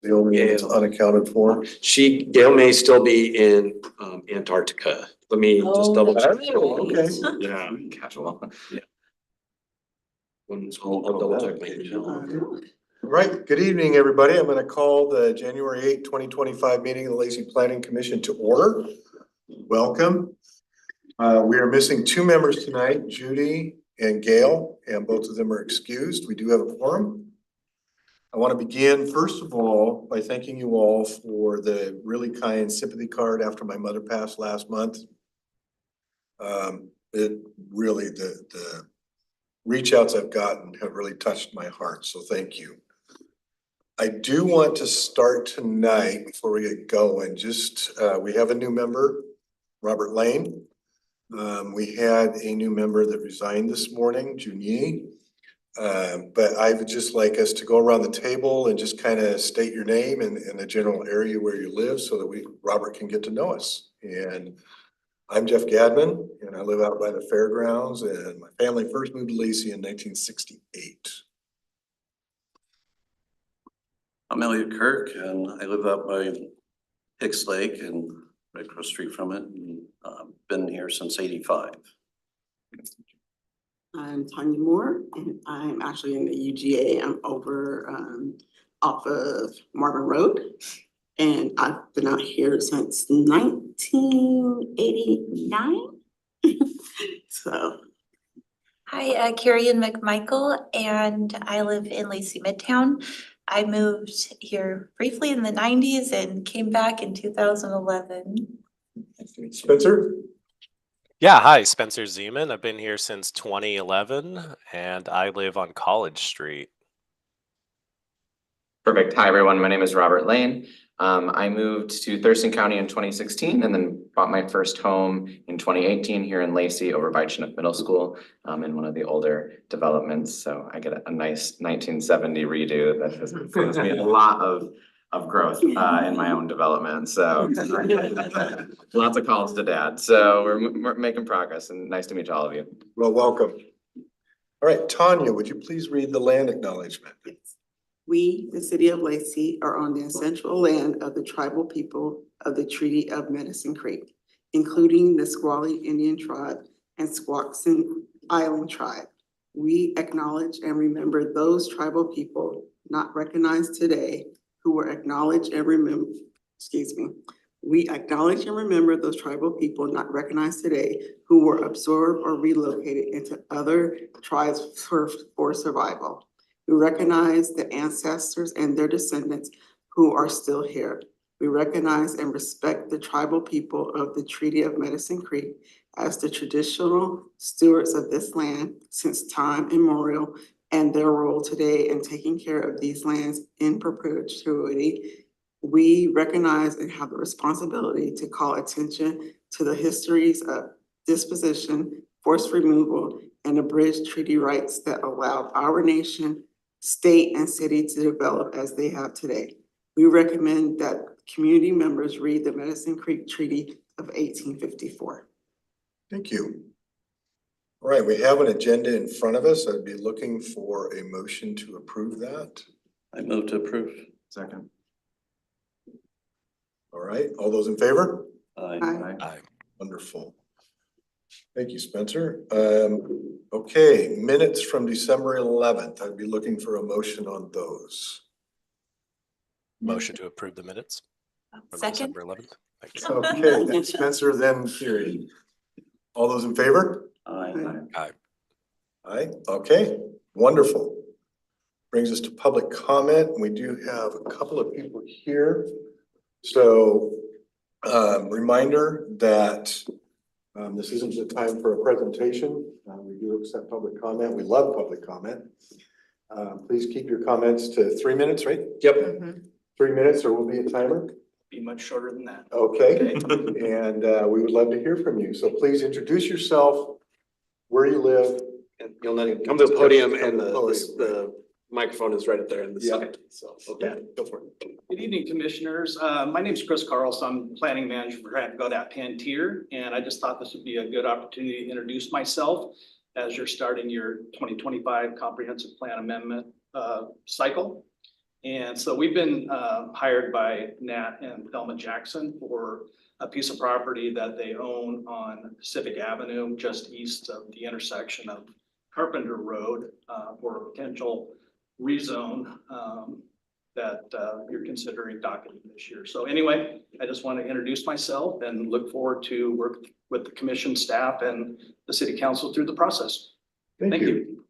The only one that's unaccounted for. Gail may still be in Antarctica. Let me just double check. Oh, okay. Yeah. Casual. I'll double check my email. All right, good evening, everybody. I'm gonna call the January 8th, 2025 meeting of the Lacey Planning Commission to order. Welcome. We are missing two members tonight, Judy and Gail, and both of them are excused. We do have a quorum. I want to begin, first of all, by thanking you all for the really kind sympathy card after my mother passed last month. It really, the reach outs I've gotten have really touched my heart, so thank you. I do want to start tonight, before we get going, we have a new member, Robert Lane. We had a new member that resigned this morning, Junyi. But I would just like us to go around the table and just kind of state your name and the general area where you live so that Robert can get to know us. And I'm Jeff Gadman, and I live out by the fairgrounds, and my family first moved to Lacey in 1968. I'm Elliot Kirk, and I live out by Hicks Lake and right across the street from it, and been here since '85. I'm Tanya Moore, and I'm actually in the UGA. I'm over off of Marvin Road, and I've been out here since 1989. So. Hi, Carrie-Ann McMichael, and I live in Lacey Midtown. I moved here briefly in the 90s and came back in 2011. Spencer? Yeah, hi, Spencer Zeman. I've been here since 2011 and I live on College Street. Perfect. Hi, everyone. My name is Robert Lane. I moved to Thurston County in 2016 and then bought my first home in 2018 here in Lacey over by Chinook Middle School in one of the older developments. So I get a nice 1970 redo that has gives me a lot of growth in my own development. So lots of calls to dad. So we're making progress, and nice to meet all of you. Well, welcome. All right, Tanya, would you please read the land acknowledgement? We, the city of Lacey, are on the ancestral land of the tribal people of the Treaty of Medicine Creek, including the Squally Indian tribe and Squaxin Island tribe. We acknowledge and remember those tribal people not recognized today who were acknowledged and We acknowledge and remember those tribal people not recognized today who were absorbed or relocated into other tribes for survival. We recognize the ancestors and their descendants who are still here. We recognize and respect the tribal people of the Treaty of Medicine Creek as the traditional stewards of this land since time immemorial, and their role today in taking care of these lands in perpetuity. We recognize and have the responsibility to call attention to the histories of disposition, forced removal, and abridged treaty rights that allowed our nation, state, and city to develop as they have today. We recommend that community members read the Medicine Creek Treaty of 1854. Thank you. All right, we have an agenda in front of us. I'd be looking for a motion to approve that. I move to approve. Second. All right, all those in favor? Aye. Aye. Wonderful. Thank you, Spencer. Okay, minutes from December 11th. I'd be looking for a motion on those. Motion to approve the minutes from Second. December 11th. Thank you. Okay, then Spencer, then Carrie. All those in favor? Aye. Aye. Aye, okay, wonderful. Brings us to public comment. We do have a couple of people here. So, reminder that this isn't the time for a presentation. We do accept public comment. We love public comment. Please keep your comments to 3 minutes, right? Yep. 3 minutes, or will be a timer. Be much shorter than that. Okay, and we would love to hear from you. So please introduce yourself, where you live. And you'll need to come to the podium, and Come to the podium, the microphone is right up there in the Yeah. side. So, okay, go for it. Good evening, commissioners. My name is Chris Carlson. I'm planning manager for Go Panther, and I just thought this would be a good opportunity to introduce myself as you're starting your 2025 comprehensive plan amendment cycle. And so we've been hired by Nat and Thelma Jackson for a piece of property that they own on Pacific Avenue, just east of the intersection of Carpenter Road, for a potential rezone that you're considering docketing this year. So anyway, I just want to introduce myself and look forward to work with the commission staff and the city council through the process. Thank you.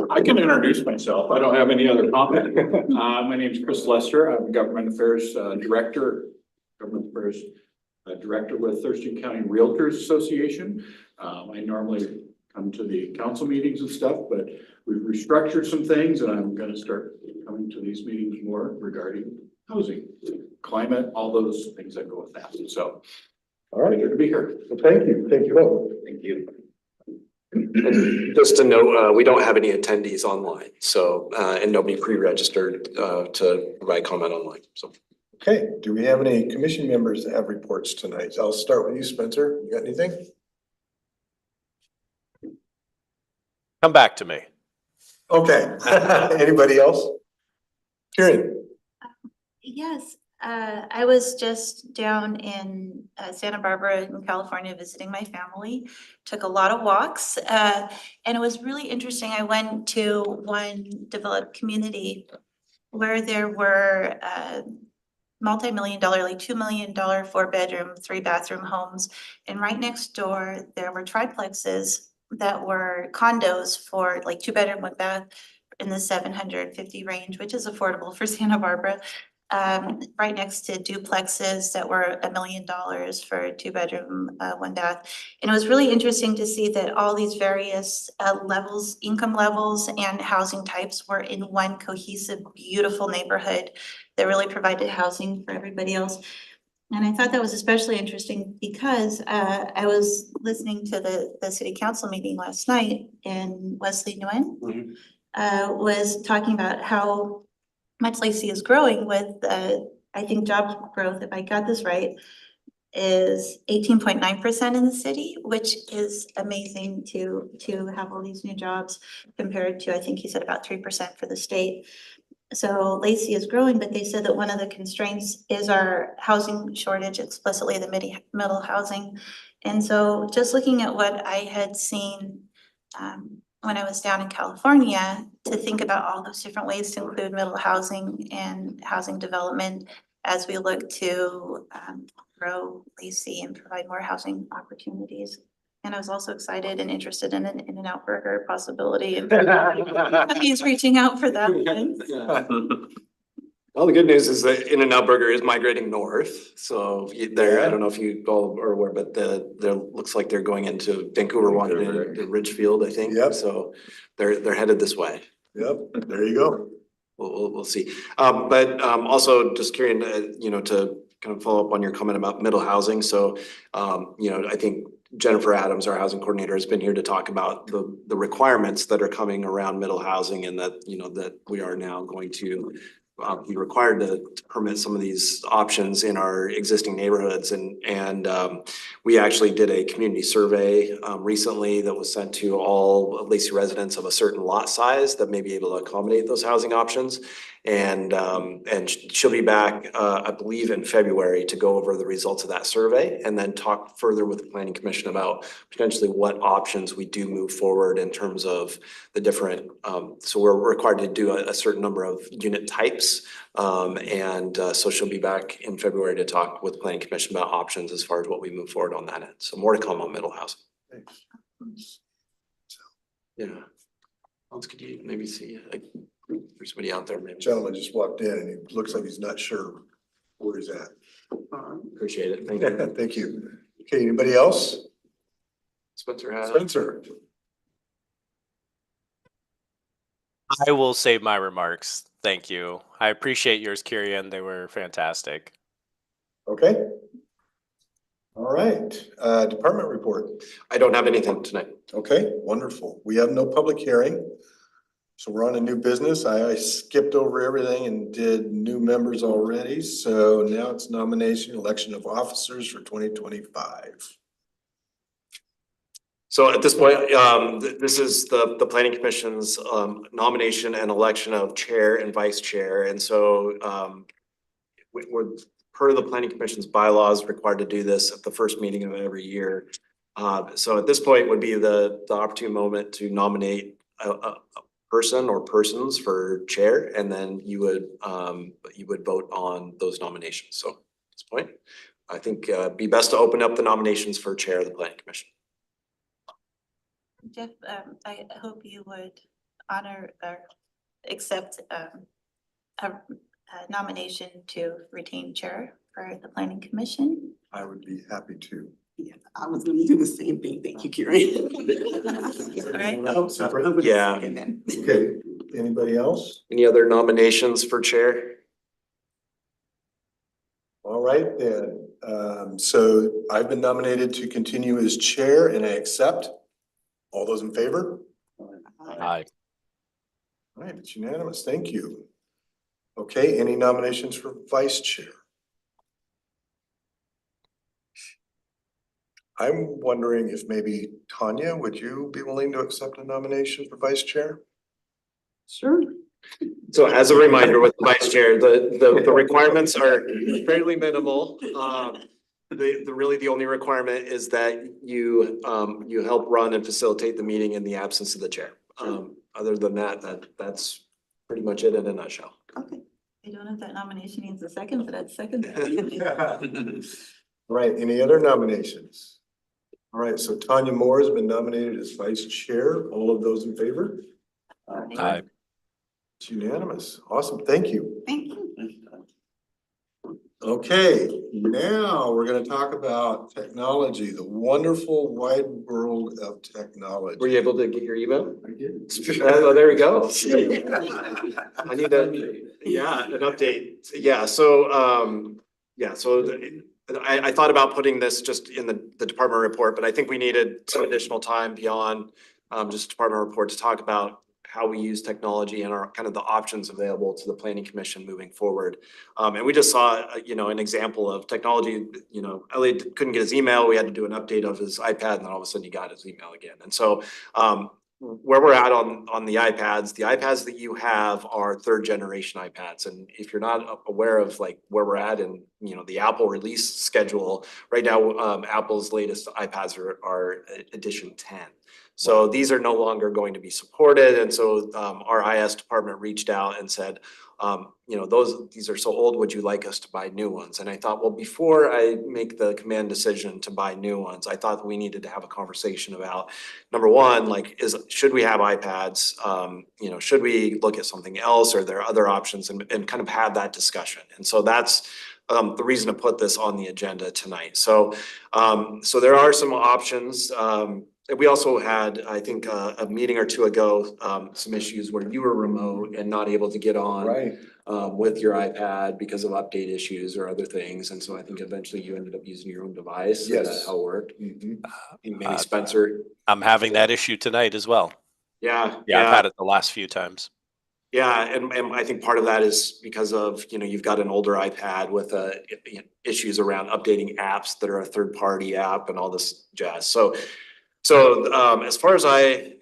I can introduce myself. I don't have any other comment. My name is Chris Lester. I'm Government Affairs Director with Thurston County Realtors Association. I normally come to the council meetings and stuff, but we've restructured some things and I'm going to start coming to these meetings more regarding housing, climate, all those things that go with that. So, All right, good to be here. well, thank you both. Thank you. And just to note, we don't have any attendees online, so, and nobody pre-registered, to provide comment online, so. Okay, do we have any commission members that have reports tonight? I'll start with you, Spencer. You got anything? Come back to me. Okay, anybody else? Karen? Yes, I was just down in Santa Barbara in California visiting my family. Took a lot of walks, and it was really interesting. I went to one developed community where there were multi-million-dollar, like $2 million, 4-bedroom, 3-bathroom homes. And right next door, there were triplexes that were condos for like 2-bedroom, 1-bath in the 750 range, which is affordable for Santa Barbara. Right next to duplexes that were $1 million for a 2-bedroom, 1-bath. And it was really interesting to see that all these various levels, income levels and housing types were in one cohesive, beautiful neighborhood that really provided housing for everybody else. And I thought that was especially interesting because I was listening to the city council meeting last night, and Wesley Nguyen was talking about how much Lacey is growing with, I think job growth, if I got this right, is 18.9% in the city, which is amazing to have all these new jobs compared to, I think he said about 3% for the state. So Lacey is growing, but they said that one of the constraints is our housing shortage, explicitly the middle housing. And so just looking at what I had seen when I was down in California, to think about all those different ways to include middle housing and housing development as we look to grow Lacey and provide more housing opportunities. And I was also excited and interested in an In-N-Out Burger possibility. And he's reaching out for that one. Well, the good news is that In-N-Out Burger is migrating north, so there, I don't know if you all are aware, but there looks like they're going into Vancouver, Washington, to Ridgefield, I think. Yep. So they're headed this way. Yep, there you go. We'll see. But also just carrying, to kind of follow up on your comment about middle housing. So, I think Jennifer Adams, our housing coordinator, has been here to talk about the requirements that are coming around middle housing, and that, that we are now going to be required to permit some of these options in our existing neighborhoods. And we actually did a community survey recently that was sent to all Lacey residents of a certain lot size that may be able to accommodate those housing options. And she'll be back, I believe, in February to go over the results of that survey and then talk further with the Planning Commission about potentially what options we do move forward in terms of the different, so we're required to do a certain number of unit types. So she'll be back in February to talk with the Planning Commission about options as far as what we move forward on that end. So more to come on middle housing. Thanks. Yeah. Else could you maybe see, there's somebody out there maybe. Gentleman just walked in and he looks like he's not sure where he's at. Appreciate it. Thank you. Thank you. Okay, anybody else? Spencer has. Spencer? I will save my remarks. Thank you. I appreciate yours, Kirian. They were fantastic. Okay. All right, department report. I don't have anything tonight. Okay, wonderful. We have no public hearing. So we're on a new business. I skipped over everything and did new members already. So now it's nomination, election of officers for 2025. So at this point, this is the planning commission's nomination and election of chair and vice chair. And so we're per the planning commission's bylaws required to do this at the first meeting of every year. So at this point would be the opportune moment to nominate a person or persons for chair, and then you would vote on those nominations. So at this point, I think be best to open up the nominations for chair of the planning commission. Jeff, I hope you would honor or accept a nomination to retain chair for the planning commission. I would be happy to. Yeah, I was gonna do the same thing. Thank you, Karen. Right. Oh, sorry. I'm gonna Yeah. second that. Okay, anybody else? Any other nominations for chair? All right then, so I've been nominated to continue as chair and I accept. All those in favor? Aye. All right, it's unanimous. Thank you. Okay, any nominations for vice chair? I'm wondering if maybe Tanya, would you be willing to accept a nomination for vice chair? Sure. So as a reminder with the vice chair, the requirements are fairly minimal. The only requirement is that you help run and facilitate the meeting in the absence of the chair. Other than that, that's pretty much it in a nutshell. Okay. I don't know if that nomination needs a second, but I'd second that. All right, any other nominations? All right, so Tanya Moore has been nominated as vice chair. All of those in favor? Aye. It's unanimous. Awesome, thank you. Thank you. Okay, now we're gonna talk about technology, the wonderful wide world of technology. Were you able to get your email? I did. Oh, there we go. I need an update. Yeah, so, I thought about putting this just in the department report, but I think we needed some additional time beyond just department report to talk about how we use technology and our kind of the options available to the planning commission moving forward. And we just saw, an example of technology, Elliot couldn't get his email. We had to do an update of his iPad and then all of a sudden he got his email again. And so where we're at on the iPads that you have are third generation iPads. And if you're not aware of like where we're at and, the Apple release schedule, right now, Apple's latest iPads are edition 10. So these are no longer going to be supported. And so our IS department reached out and said, these are so old, would you like us to buy new ones? And I thought, well, before I make the command decision to buy new ones, I thought we needed to have a conversation about, number one, like, should we have iPads? Should we look at something else? Are there other options and kind of have that discussion? And so that's the reason to put this on the agenda tonight. So there are some options. We also had, I think, a meeting or two ago, some issues where you were remote and not able to get on Right. with your iPad because of update issues or other things. And so I think eventually you ended up using your own device. Is Yes. that how it worked? Mhm. Maybe Spencer. I'm having that issue tonight as well. Yeah. Yeah, I've had it the last few times. Yeah, and I think part of that is because of, you've got an older iPad with issues around updating apps that are a third-party app and all this jazz. So as far as I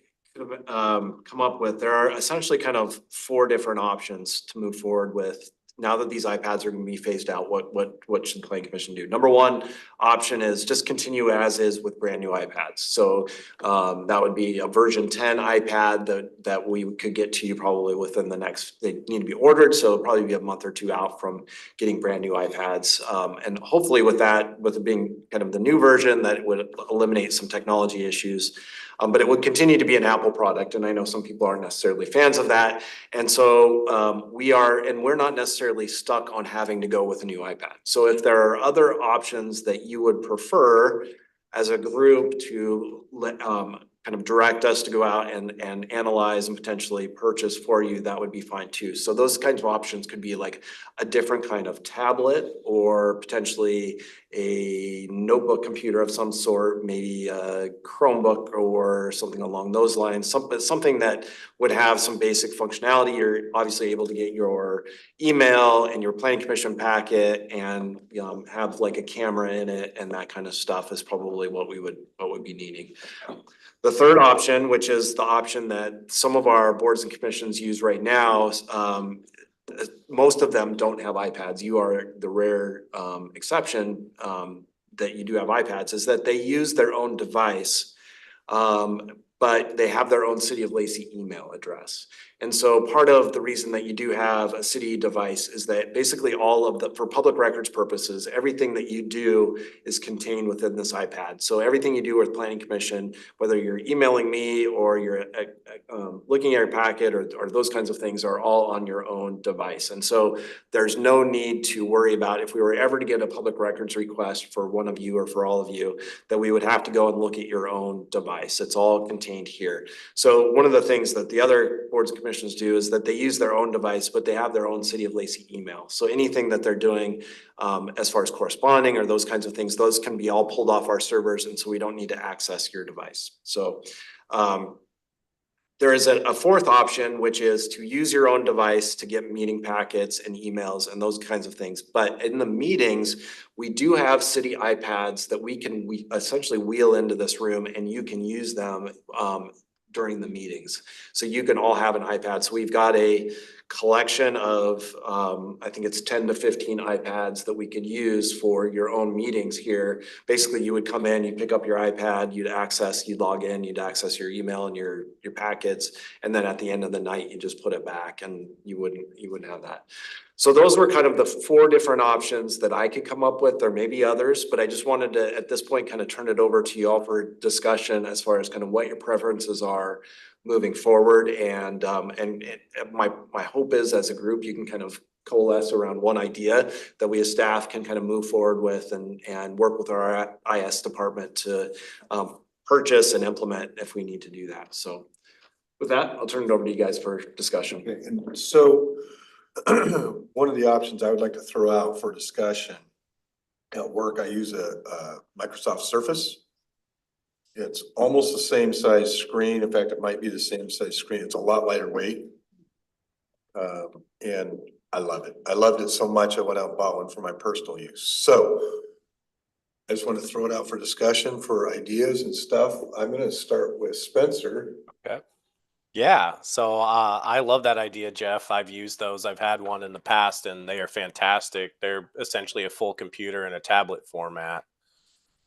come up with, there are essentially kind of 4 different options to move forward with. Now that these iPads are gonna be phased out, what should the planning commission do? Number one option is just continue as is with brand new iPads. So that would be a version 10 iPad that we could get to you probably within the next, they need to be ordered, so it'll probably be a month or 2 out from getting brand new iPads. And hopefully with that, with it being kind of the new version, that it would eliminate some technology issues. But it would continue to be an Apple product, and I know some people aren't necessarily fans of that. And so we're not necessarily stuck on having to go with a new iPad. So if there are other options that you would prefer as a group to kind of direct us to go out and analyze and potentially purchase for you, that would be fine too. So those kinds of options could be like a different kind of tablet or potentially a notebook computer of some sort, maybe a Chromebook or something along those lines, something that would have some basic functionality. You're obviously able to get your email and your planning commission packet and have like a camera in it, and that kind of stuff is probably what we would be needing. The third option, which is the option that some of our boards and commissions use right now, most of them don't have iPads. You are the rare exception that you do have iPads, is that they use their own device, but they have their own City of Lacey email address. And so part of the reason that you do have a city device is that basically all of the, for public records purposes, everything that you do is contained within this iPad. So everything you do with planning commission, whether you're emailing me or you're looking at your packet or those kinds of things, are all on your own device. And so there's no need to worry about, if we were ever to get a public records request for one of you or for all of you, that we would have to go and look at your own device. It's all contained here. So one of the things that the other boards and commissions do is that they use their own device, but they have their own City of Lacey email. So anything that they're doing as far as corresponding or those kinds of things, those can be all pulled off our servers, and so we don't need to access your device. So there is a fourth option, which is to use your own device to get meeting packets and emails and those kinds of things. But in the meetings, we do have city iPads that we essentially wheel into this room, and you can use them during the meetings. So you can all have an iPad. So we've got a collection of, I think it's 10 to 15 iPads that we could use for your own meetings here. Basically, you would come in, you'd pick up your iPad, you'd log in, you'd access your email and your packets. And then at the end of the night, you just put it back and you wouldn't have that. So those were kind of the four different options that I could come up with. There may be others, but I just wanted to, at this point, kind of turn it over to you all for discussion as far as kind of what your preferences are moving forward. And my hope is, as a group, you can kind of coalesce around one idea that we as staff can kind of move forward with and work with our IS department to purchase and implement if we need to do that. So with that, I'll turn it over to you guys for discussion. Okay, and so one of the options I would like to throw out for discussion, at work, I use a Microsoft Surface. It's almost the same size screen. In fact, it might be the same size screen. It's a lot lighter weight. And I love it. I loved it so much I went out and bought one for my personal use. So I just want to throw it out for discussion, for ideas and stuff. I'm going to start with Spencer. Okay. Yeah, so I love that idea, Jeff. I've used those. I've had one in the past, and they are fantastic. They're essentially a full computer in a tablet format,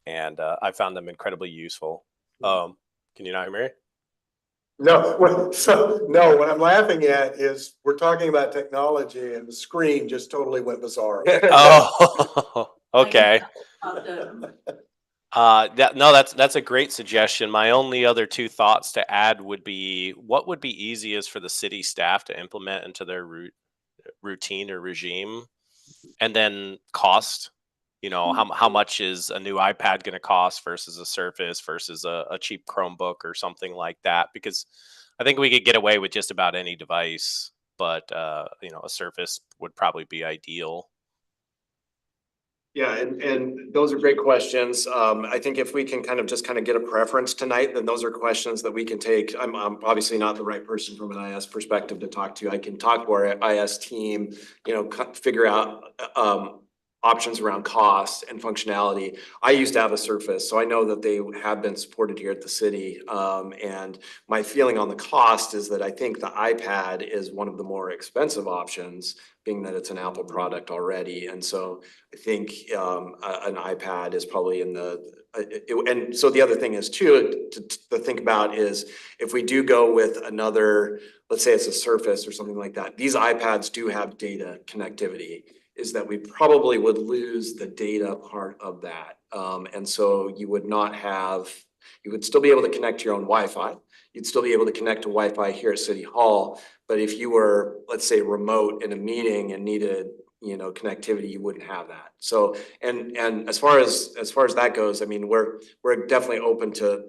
and I found them incredibly useful. Can you not hear me? No, what I'm laughing at is we're talking about technology and the screen just totally went bizarre. Oh, okay. That's a great suggestion. My only other two thoughts to add would be, what would be easiest for the city staff to implement into their routine or regime, and then cost. How much is a new iPad going to cost versus a Surface versus a cheap Chromebook or something like that? Because I think we could get away with just about any device, but a Surface would probably be ideal. Yeah, and those are great questions. I think if we can kind of get a preference tonight, then those are questions that we can take. I'm obviously not the right person from an IS perspective to talk to. I can talk to our IS team, figure out options around cost and functionality. I used to have a Surface, so I know that they have been supported here at the city. And my feeling on the cost is that I think the iPad is one of the more expensive options, being that it's an Apple product already. And so I think an iPad is probably in and so the other thing is too, to think about is, if we do go with another, let's say it's a Surface or something like that, these iPads do have data connectivity, is that we probably would lose the data part of that. And so you would still be able to connect to your own Wi-Fi. You'd still be able to connect to Wi-Fi here at City Hall. But if you were, let's say, remote in a meeting and needed, connectivity, you wouldn't have that. So, and as far as that goes, I mean, we're definitely open to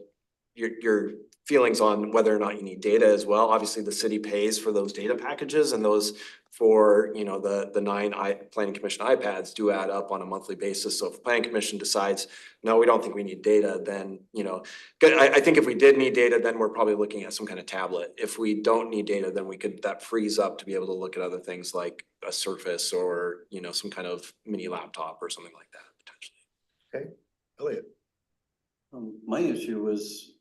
your feelings on whether or not you need data as well. Obviously, the city pays for those data packages, and those for, you know, the 9 planning commission iPads do add up on a monthly basis. So if the planning commission decides, no, we don't think we need data, then, you know, I think if we did need data, then we're probably looking at some kind of tablet. If we don't need data, then that frees up to be able to look at other things like a Surface or, you know, some kind of mini laptop or something like that potentially. Elliot. My issue is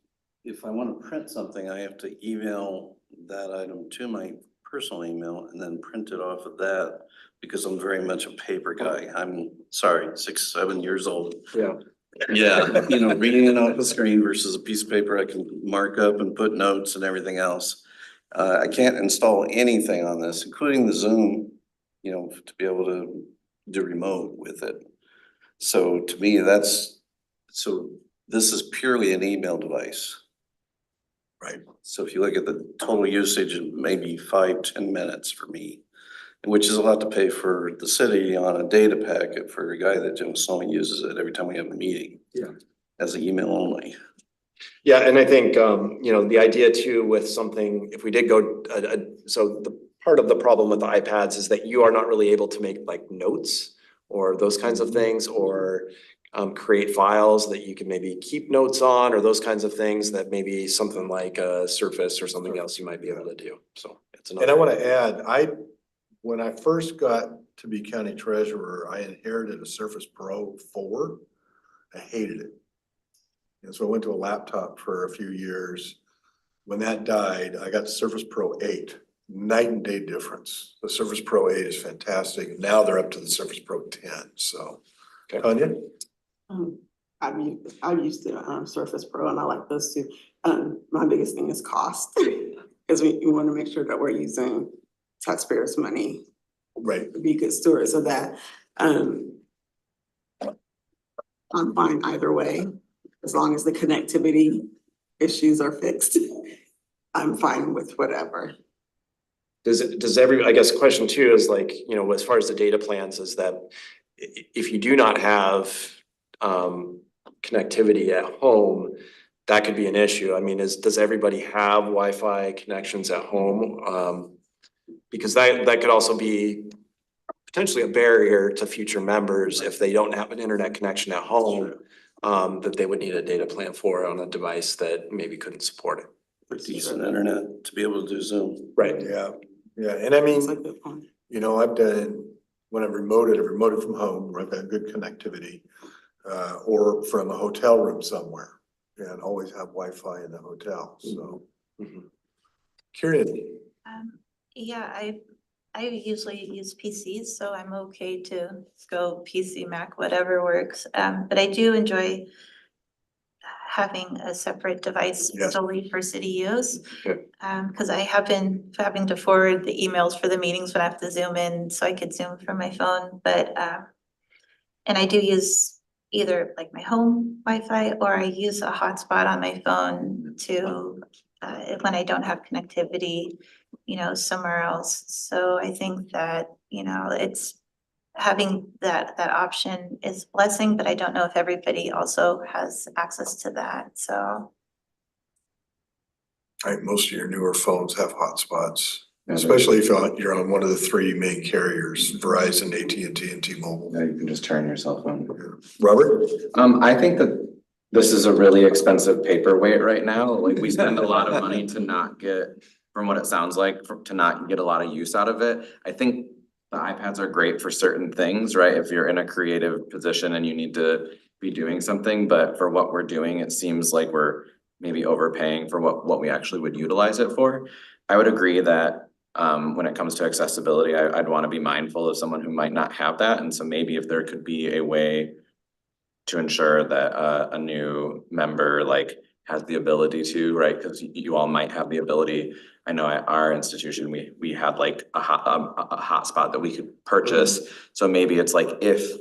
if I want to print something, I have to email that item to my personal email and then print it off of that because I'm very much a paper guy. I'm sorry, 6, 7 years old. Yeah. Yeah, you know, reading it off the screen versus a piece of paper I can mark up and put notes and everything else. I can't install anything on this, including the Zoom, you know, to be able to do remote with it. So to me, this is purely an email device. Right. So if you look at the total usage, it may be 5, 10 minutes for me, which is a lot to pay for the city on a data packet for a guy that just only uses it every time we have a meeting. Yeah. As an email only. Yeah, and I think, you know, the idea too with something, if we did go, so the part of the problem with the iPads is that you are not really able to make like notes or those kinds of things, or create files that you can maybe keep notes on, or those kinds of things that maybe something like a Surface or something else you might be able to do. So it's another. And I want to add, when I first got to be county treasurer, I inherited a Surface Pro 4. I hated it. And so I went to a laptop for a few years. When that died, I got the Surface Pro 8. Night and day difference. The Surface Pro 8 is fantastic. Now they're up to the Surface Pro 10. So, Tanya? I've used the Surface Pro and I like those too. My biggest thing is cost. Because we want to make sure that we're using taxpayers' money. Right. To be good stewards of that. I'm fine either way, as long as the connectivity issues are fixed. I'm fine with whatever. I guess question 2 is like, you know, as far as the data plans is that if you do not have connectivity at home, that could be an issue. I mean, does everybody have Wi-Fi connections at home? Because that could also be potentially a barrier to future members if they don't have an internet connection at home, that they would need a data plan for on a device that maybe couldn't support it. Decent internet to be able to do Zoom. Right. Yeah. Yeah. And I mean, It's like good point. you know, I've done, when I've remoted from home where I've got good connectivity, or from a hotel room somewhere, and always have Wi-Fi in the hotel. So, Kieran. Yeah, I usually use PCs, so I'm okay to go PC, Mac, whatever works. But I do enjoy having a separate device Yes. solely for city use. Okay. Because I have been having to forward the emails for the meetings when I have to zoom in, so I could zoom from my phone, but and I do use either like my home Wi-Fi or I use a hotspot on my phone to when I don't have connectivity, you know, somewhere else. So I think that, you know, it's having that option is a blessing, but I don't know if everybody also has access to that, so. I think most of your newer phones have hotspots, Yeah, especially if you're on one of the 3 main carriers, Verizon, AT&T, and T-Mobile. you can just turn your cell phone. Robert? I think that this is a really expensive paperweight right now. Like, we spend a lot of money to not get, from what it sounds like, to not get a lot of use out of it. I think the iPads are great for certain things, right? If you're in a creative position and you need to be doing something, but for what we're doing, it seems like we're maybe overpaying for what we actually would utilize it for. I would agree that when it comes to accessibility, I'd want to be mindful of someone who might not have that. And so maybe if there could be a way to ensure that a new member like has the ability to, right? Because you all might have the ability. I know at our institution, we had like a hotspot that we could purchase. So maybe it's like if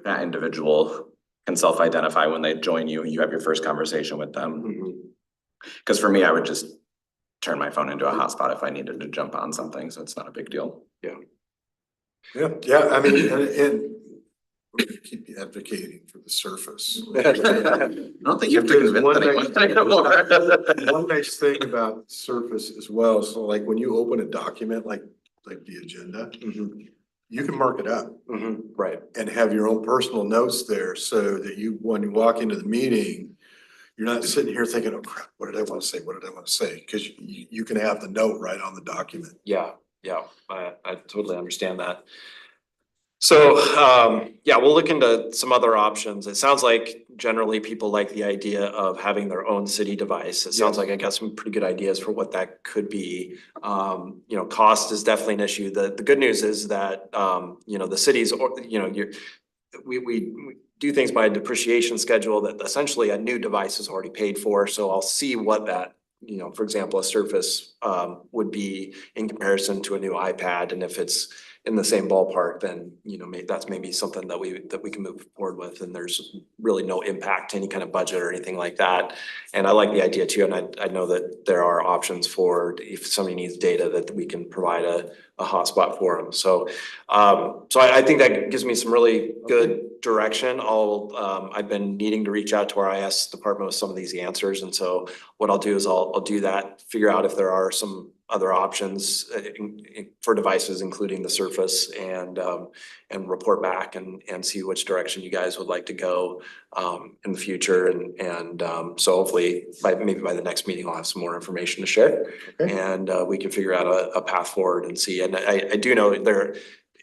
that individual can self-identify when they join you and you have your first conversation with them. Because for me, I would just turn my phone into a hotspot if I needed to jump on something, so it's not a big deal. Yeah, I mean, and We're gonna keep advocating for the surface. I don't think you have to There's convince one anyone thing- anymore. One nice thing about Surface as well, so like when you open a document like the agenda, Mhm, you can mark it up right. and have your own personal notes there so that you, when you walk into the meeting, you're not sitting here thinking, oh crap, what did I want to say? What did I want to say? Cause you can have the note right on the document. Yeah, I totally understand that. So, yeah, we'll look into some other options. It sounds like generally people like the idea of having their own city device. It sounds Yes. like I got some pretty good ideas for what that could be. You know, cost is definitely an issue. The good news is that, you know, the cities, or, you know, we do things by a depreciation schedule that essentially a new device is already paid for. So I'll see what that, you know, for example, a Surface would be in comparison to a new iPad. And if it's in the same ballpark, then, you know, that's maybe something that we can move forward with. And there's really no impact to any kind of budget or anything like that. And I like the idea too. And I know that there are options for if somebody needs data that we can provide a hotspot for them. So, I think that gives me some really good direction. I've been needing to reach out to our IS department with some of these answers. And so what I'll do is I'll do that, figure out if there are some other options for devices, including the Surface, and report back and see which direction you guys would like to go in the future. And so hopefully maybe by the next meeting, I'll have some more information to share. Okay. And we can figure out a path forward and see. And I do know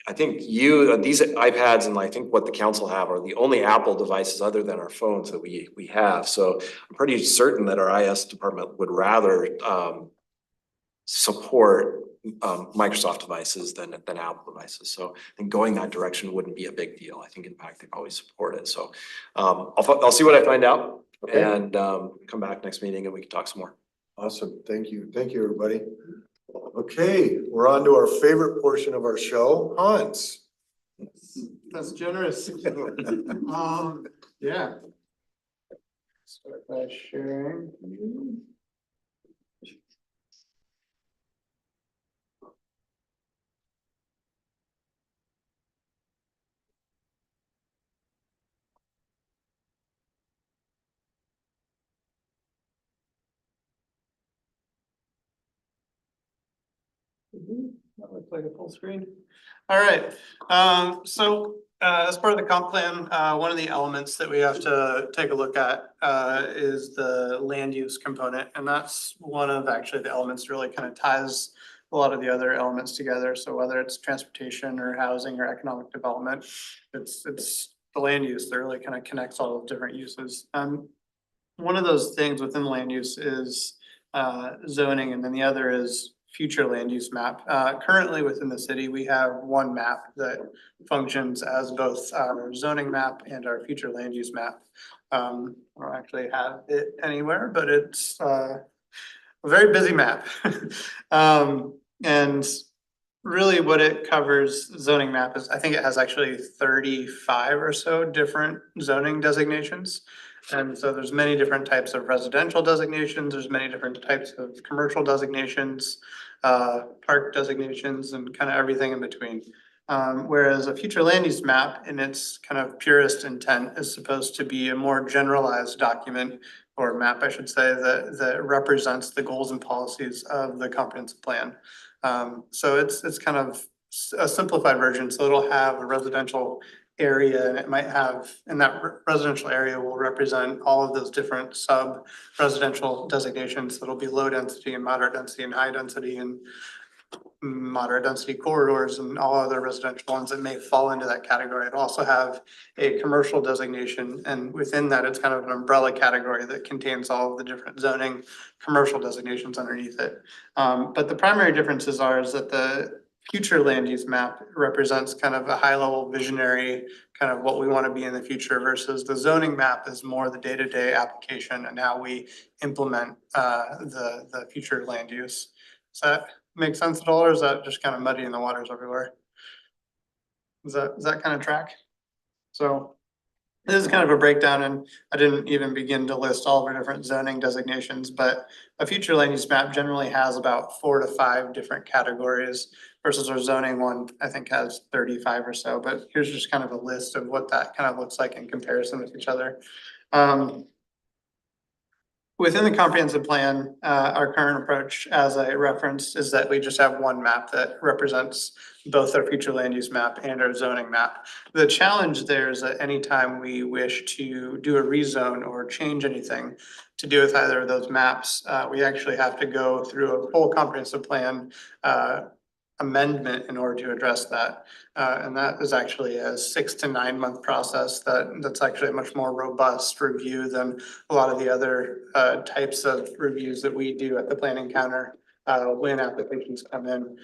I think these iPads and I think what the council have are the only Apple devices other than our phones that we have. So I'm pretty certain that our IS department would rather support Microsoft devices than Apple devices. So I think going that direction wouldn't be a big deal. I think in fact, they probably support it. So I'll see what I find out Okay. and come back next meeting and we can talk some more. Awesome. Thank you. Thank you, everybody. Okay, we're on to our favorite portion of our show, Hans. That's generous. Yeah. Start by sharing. That looks like a full screen. All right, so as part of the comp plan, one of the elements that we have to take a look at is the land use component. And that's one of actually the elements that really kind of ties a lot of the other elements together. So whether it's transportation or housing or economic development, it's the land use that really kind of connects all of different uses. One of those things within land use is zoning, and then the other is future land use map. Currently within the city, we have one map that functions as both our zoning map and our future land use map. I don't actually have it anywhere, but it's a very busy map. And really what it covers, zoning map, is I think it has actually 35 or so different zoning designations. And so there's many different types of residential designations, there's many different types of commercial designations, park designations, and kind of everything in between. Whereas a future land use map in its kind of purest intent is supposed to be a more generalized document, or map, I should say, that represents the goals and policies of the comprehensive plan. So it's kind of a simplified version, so it'll have a residential area, and it might have, and that residential area will represent all of those different sub-residential designations. That'll be low density and moderate density and high density and moderate density corridors and all other residential ones that may fall into that category. It'll also have a commercial designation, and within that, it's kind of an umbrella category that contains all of the different zoning commercial designations underneath it. But the primary differences is that the future land use map represents kind of a high level visionary, kind of what we want to be in the future, versus the zoning map is more the day-to-day application and how we implement the future land use. Does that make sense at all, or is that just kind of muddy in the waters everywhere? Does that kind of track? So This is kind of a breakdown, and I didn't even begin to list all of our different zoning designations, but a future land use map generally has about 4 to 5 different categories versus our zoning one, I think, has 35 or so, but here's just kind of a list of what that kind of looks like in comparison with each other. Within the comprehensive plan, our current approach, as I referenced, is that we just have one map that represents both our future land use map and our zoning map. The challenge there is that anytime we wish to do a rezone or change anything to do with either of those maps, we actually have to go through a full comprehensive plan amendment in order to address that. And that is actually a 6 to 9 month process that's actually a much more robust review than a lot of the other types of reviews that we do at the planning counter when applications come in.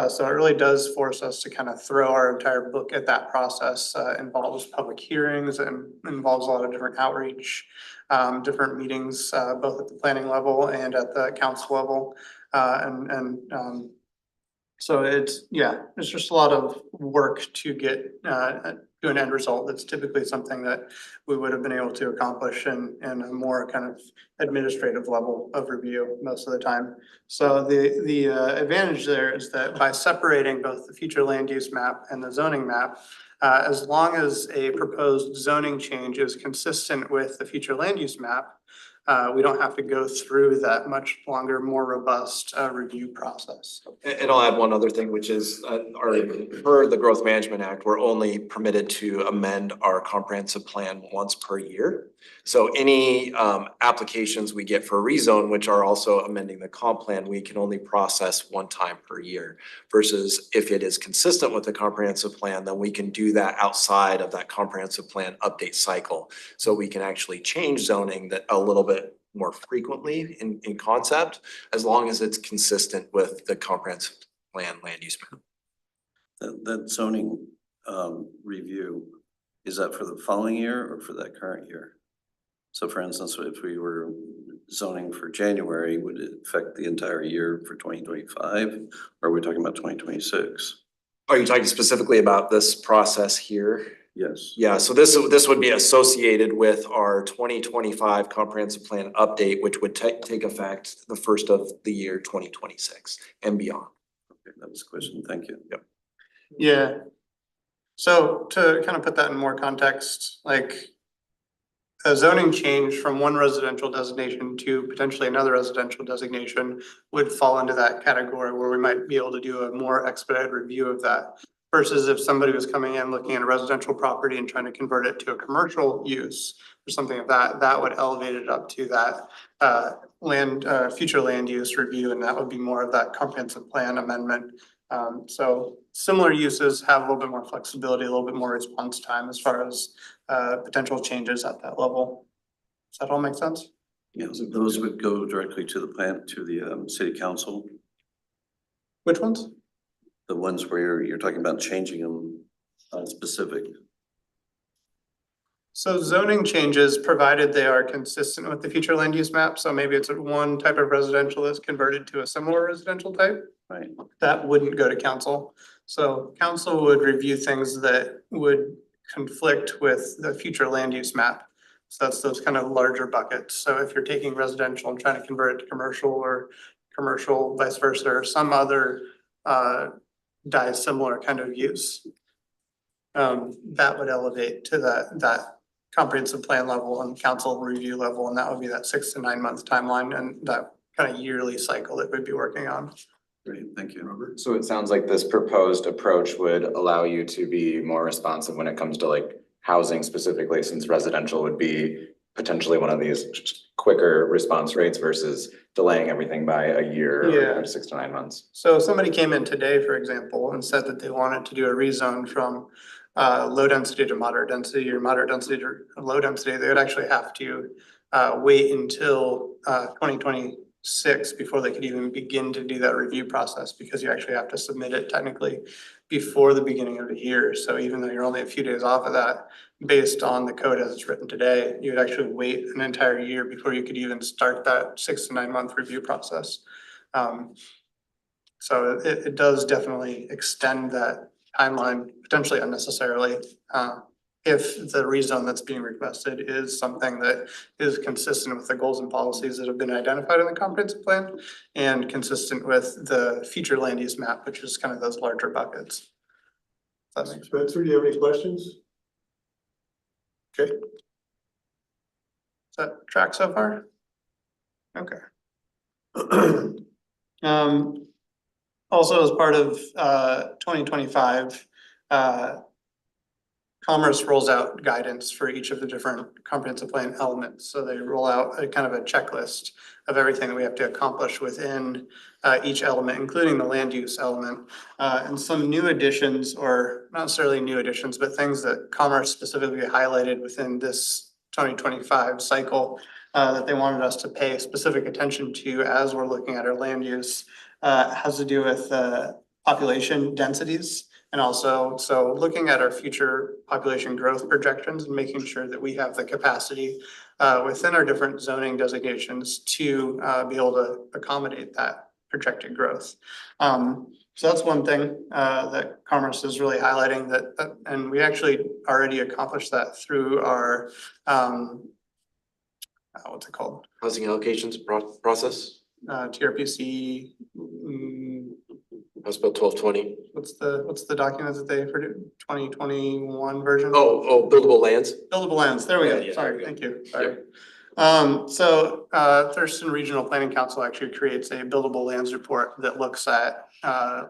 So it really does force us to kind of throw our entire book at that process. Involves public hearings and involves a lot of different outreach, different meetings, both at the planning level and at the council level. So it's just a lot of work to get to an end result. That's typically something that we would have been able to accomplish in a more kind of administrative level of review most of the time. So the advantage there is that by separating both the future land use map and the zoning map, as long as a proposed zoning change is consistent with the future land use map, we don't have to go through that much longer, more robust review process. And I'll add one other thing, which is, per the Growth Management Act, we're only permitted to amend our comprehensive plan once per year. So any applications we get for a rezone, which are also amending the comp plan, we can only process one time per year. Versus if it is consistent with the comprehensive plan, then we can do that outside of that comprehensive plan update cycle. So we can actually change zoning that a little bit more frequently in concept, as long as it's consistent with the comprehensive plan land use map. That zoning review, is that for the following year or for that current year? So for instance, if we were zoning for January, would it affect the entire year for 2025? Or are we talking about 2026? Are you talking specifically about this process here? Yes. Yeah, so this would be associated with our 2025 comprehensive plan update, which would take effect the first of the year 2026 and beyond. Okay, that was the question. Thank you. Yep. Yeah. So to kind of put that in more context, like a zoning change from one residential designation to potentially another residential designation would fall into that category where we might be able to do a more expedited review of that. Versus if somebody was coming in looking at a residential property and trying to convert it to a commercial use or something of that would elevate it up to that future land use review, and that would be more of that comprehensive plan amendment. So similar uses have a little bit more flexibility, a little bit more response time as far as potential changes at that level. Does that all make sense? Yeah, so those would go directly to the city council. Which ones? The ones where you're talking about changing them specific. So zoning changes, provided they are consistent with the future land use map, so maybe it's one type of residential that's converted to a similar residential type. Right. That wouldn't go to council. So council would review things that would conflict with the future land use map. So that's those kind of larger buckets. So if you're taking residential and trying to convert it to commercial, or commercial vice versa, or some other similar kind of use, that would elevate to that comprehensive plan level and council review level, and that would be that 6 to 9 month timeline and that kind of yearly cycle that we'd be working on. Great, thank you, Robert. So it sounds like this proposed approach would allow you to be more responsive when it comes to like housing specifically, since residential would be potentially one of these quicker response rates versus delaying everything by a year or 6 to 9 months. So if somebody came in today, for example, and said that they wanted to do a rezone from low density to moderate density, or moderate density to low density, they would actually have to wait until 2026 before they could even begin to do that review process, because you actually have to submit it technically before the beginning of the year. So even though you're only a few days off of that, based on the code as it's written today, you would actually wait an entire year before you could even start that 6 to 9 month review process. So it does definitely extend that timeline potentially unnecessarily. if the rezone that's being requested is something that is consistent with the goals and policies that have been identified in the comprehensive plan and consistent with the future land use map, which is kind of those larger buckets. Does that make sense? Spencer, do you have any questions? Okay. Does that track so far? Okay. Also, as part of 2025, Commerce rolls out guidance for each of the different comprehensive plan elements. So they roll out a kind of a checklist of everything that we have to accomplish within each element, including the land use element. And some new additions, or not necessarily new additions, but things that Commerce specifically highlighted within this 2025 cycle that they wanted us to pay specific attention to as we're looking at our land use has to do with population densities. And also, so looking at our future population growth projections and making sure that we have the capacity within our different zoning designations to be able to accommodate that projected growth. So that's one thing that Commerce is really highlighting that, and we actually already accomplished that through our, what's it called? Housing allocations process, TRPC, House Bill 1220. what's the document that they produced, 2021 version? Oh, buildable lands. Buildable lands, there we Yeah, go, yeah, there sorry, we go. thank you, sorry. So Thurston Regional Planning Council actually creates a buildable lands report that looks at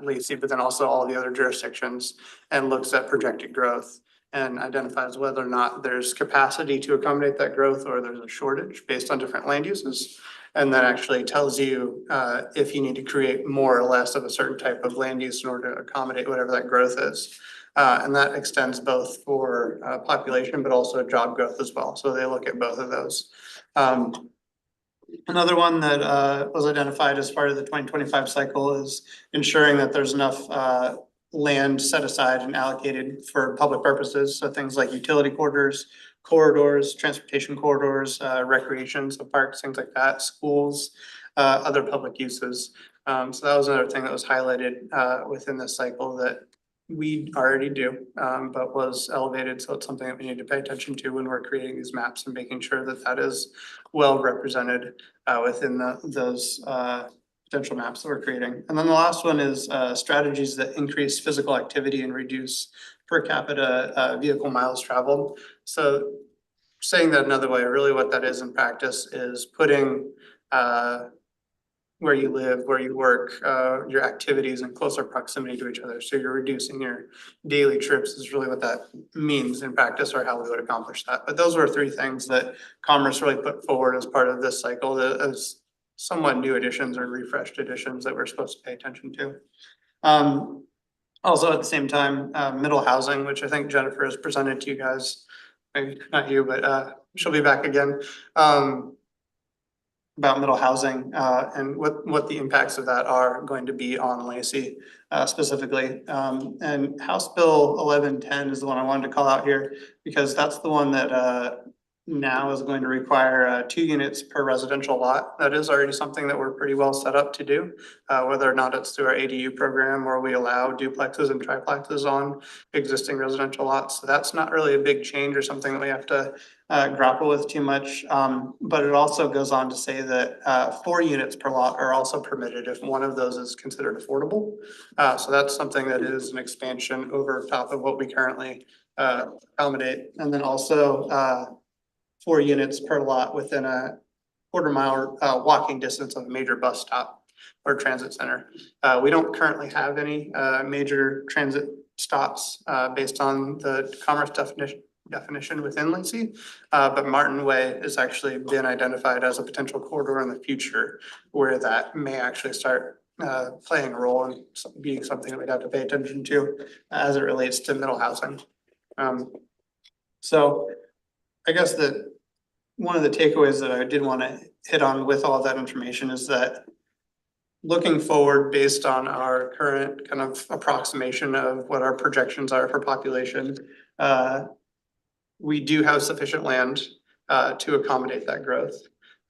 Lacey, but then also all the other jurisdictions and looks at projected growth and identifies whether or not there's capacity to accommodate that growth or there's a shortage based on different land uses. And that actually tells you if you need to create more or less of a certain type of land use in order to accommodate whatever that growth is. And that extends both for population, but also job growth as well. So they look at both of those. Another one that was identified as part of the 2025 cycle is ensuring that there's enough land set aside and allocated for public purposes. So things like utility corridors, transportation corridors, recreation, so parks, things like that, schools, other public uses. So that was another thing that was highlighted within this cycle that we already do, but was elevated. So it's something that we need to pay attention to when we're creating these maps and making sure that that is well represented within those potential maps that we're creating. And then the last one is strategies that increase physical activity and reduce per capita vehicle miles traveled. So saying that another way, really what that is in practice is putting where you live, where you work, your activities in closer proximity to each other. So you're reducing your daily trips is really what that means in practice, or how we would accomplish that. But those were three things that Commerce really put forward as part of this cycle as somewhat new additions or refreshed additions that we're supposed to pay attention to. Also at the same time, middle housing, which I think Jennifer has presented to you guys, maybe not you, but she'll be back again. About middle housing and what the impacts of that are going to be on Lacey specifically. And House Bill 1110 is the one I wanted to call out here because that's the one that now is going to require 2 units per residential lot. That is already something that we're pretty well set up to do, whether or not it's through our ADU program where we allow duplexes and triplexes on existing residential lots. So that's not really a big change or something that we have to grapple with too much. But it also goes on to say that 4 units per lot are also permitted if one of those is considered affordable. So that's something that is an expansion over top of what we currently accommodate. And then also 4 units per lot within a quarter-mile walking distance of a major bus stop or transit center. We don't currently have any major transit stops based on the Commerce definition within Lacey, but Martin Way has actually been identified as a potential corridor in the future where that may actually start playing a role and being something that we'd have to pay attention to as it relates to middle housing. So I guess that one of the takeaways that I did want to hit on with all that information is that looking forward based on our current kind of approximation of what our projections are for population, we do have sufficient land to accommodate that growth.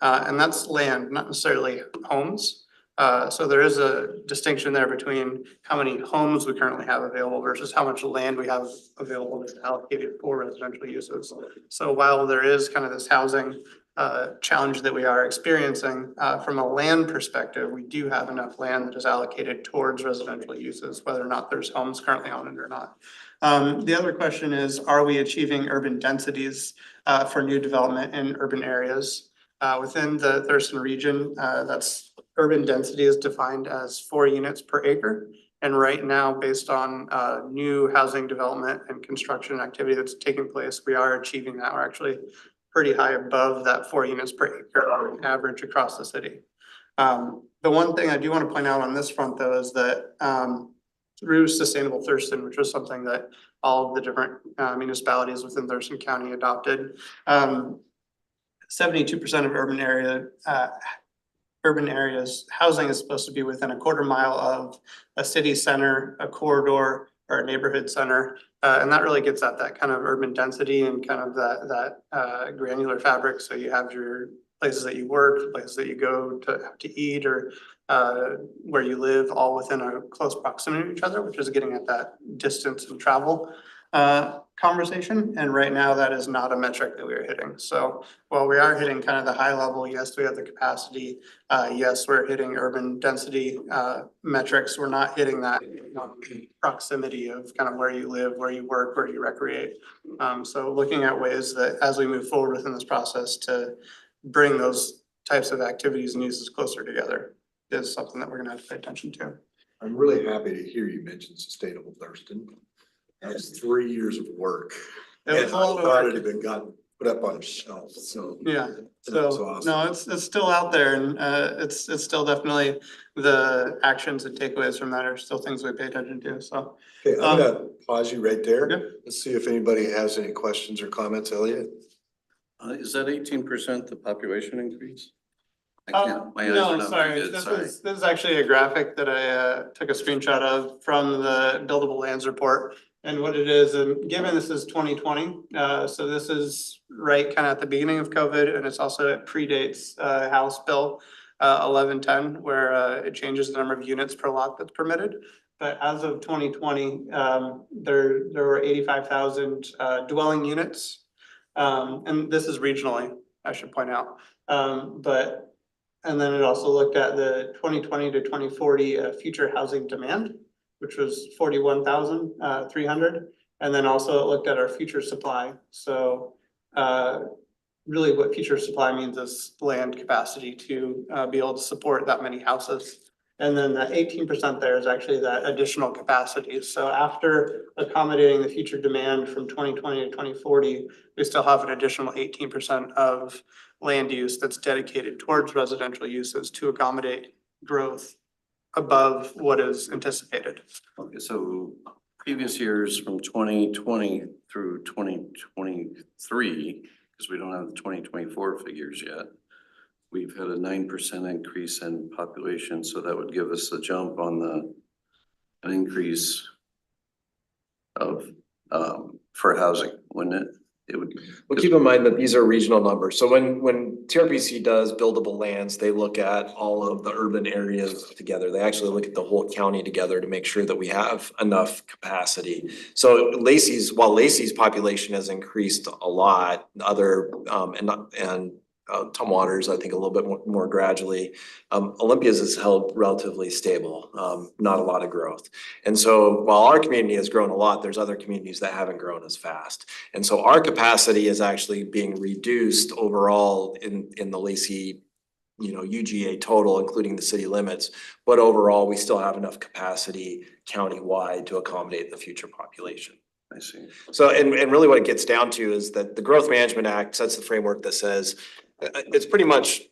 And that's land, not necessarily homes. So there is a distinction there between how many homes we currently have available versus how much land we have available that's allocated for residential uses. So while there is kind of this housing challenge that we are experiencing, from a land perspective, we do have enough land that is allocated towards residential uses, whether or not there's homes currently on it or not. The other question is, are we achieving urban densities for new development in urban areas? Within the Thurston region, that's urban density is defined as 4 units per acre. And right now, based on new housing development and construction activity that's taking place, we are achieving that. We're actually pretty high above that 4 units per acre on average across the city. The one thing I do want to point out on this front, though, is that through Sustainable Thurston, which was something that all of the different municipalities within Thurston County adopted, 72% of urban areas, housing is supposed to be within a quarter mile of a city center, a corridor, or a neighborhood center. And that really gets at that kind of urban density and kind of that granular fabric. So you have your places that you work, places that you go to eat, or where you live, all within a close proximity to each other, which is getting at that distance and travel conversation. And right now, that is not a metric that we are hitting. So while we are hitting kind of the high level, yes, we have the capacity. Yes, we're hitting urban density metrics. We're not hitting that proximity of kind of where you live, where you work, where you recreate. So looking at ways that as we move forward within this process to bring those types of activities and uses closer together is something that we're gonna have to pay attention to. I'm really happy to hear you mention Sustainable Thurston. That was 3 years of work. It was And a I lot of thought work. it had been gotten put up on a shelf, so. Yeah, That's so, awesome. no, it's still out there, and it's still definitely the actions and takeaways from that are still things we pay attention to, so. Okay, I'm gonna pause you right there. Yeah. Let's see if anybody has any questions or comments, Elliot. Is that 18% the population increase? I can't, my eyes are No, not sorry, very good, this sorry. is actually a graphic that I took a screenshot of from the buildable lands report. And what it is, and given this is 2020, so this is right kind of at the beginning of COVID, and it's also, it predates House Bill 1110, where it changes the number of units per lot that's permitted. But as of 2020, there were 85,000 dwelling units. And this is regionally, I should point out. And then it also looked at the 2020 to 2040 future housing demand, which was 41,300. And then also it looked at our future supply. So really what future supply means is land capacity to be able to support that many houses. And then that 18% there is actually that additional capacity. So after accommodating the future demand from 2020 to 2040, we still have an additional 18% of land use that's dedicated towards residential uses to accommodate growth above what is anticipated. Okay, so previous years from 2020 through 2023, because we don't have the 2024 figures yet, we've had a 9% increase in population, so that would give us a jump on an increase of, for housing, wouldn't it? It would. Well, keep in mind that these are regional numbers. So when TRPC does buildable lands, they look at all of the urban areas together. They actually look at the whole county together to make sure that we have enough capacity. So while Lacey's population has increased a lot, other, and Tumwater's, I think, a little bit more gradually. Olympia's has held relatively stable, not a lot of growth. And so while our community has grown a lot, there's other communities that haven't grown as fast. And so our capacity is actually being reduced overall in the Lacey, UGA total, including the city limits. But overall, we still have enough capacity countywide to accommodate the future population. I see. So, and really what it gets down to is that the Growth Management Act sets the framework that says, it's pretty much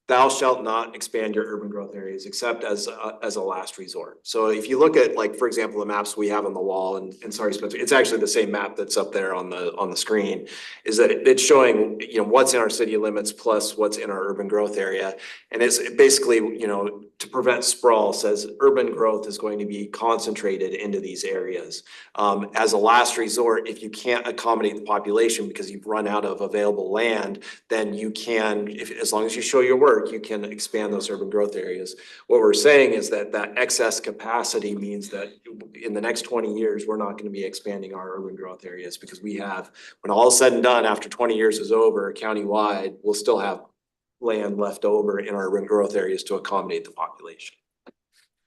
thou shalt not expand your urban growth areas except as a last resort. So if you look at, like, for example, the maps we have on the wall, and sorry, Spencer, it's actually the same map that's up there on the screen, is that it's showing, what's in our city limits plus what's in our urban growth area. And it's basically, to prevent sprawl, says urban growth is going to be concentrated into these areas. As a last resort, if you can't accommodate the population because you've run out of available land, then you can, as long as you show your work, work, you can expand those urban growth areas. What we're saying is that that excess capacity means that in the next 20 years, we're not gonna be expanding our urban growth areas because we have, when all is said and done, after 20 years is over, countywide, we'll still have land left over in our urban growth areas to accommodate the population.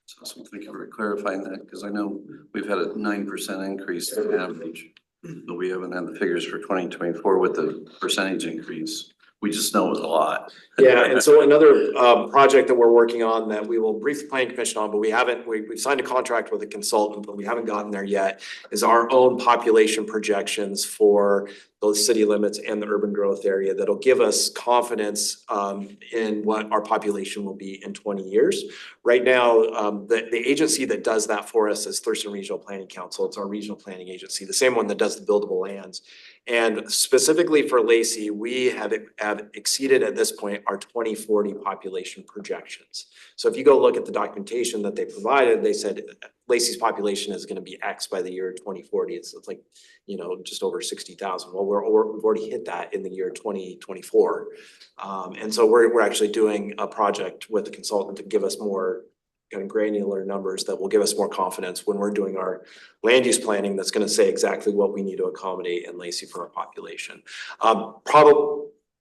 So thank you for clarifying that, because I know we've had a 9% increase in average, but we haven't had the figures for 2024 with the percentage increase. We just know it's a lot. Yeah, and so another project that we're working on that we will brief the planning commission on, but we've signed a contract with a consultant, but we haven't gotten there yet, is our own population projections for those city limits and the urban growth area that'll give us confidence in what our population will be in 20 years. Right now, the agency that does that for us is Thurston Regional Planning Council. It's our regional planning agency, the same one that does the buildable lands. And specifically for Lacey, we have exceeded at this point our 2040 population projections. So if you go look at the documentation that they provided, they said Lacey's population is gonna be X by the year 2040. It's like, you know, just over 60,000. Well, we've already hit that in the year 2024. And so we're actually doing a project with the consultant to give us more kind of granular numbers that will give us more confidence when we're doing our land use planning that's gonna say exactly what we need to accommodate in Lacey for our population.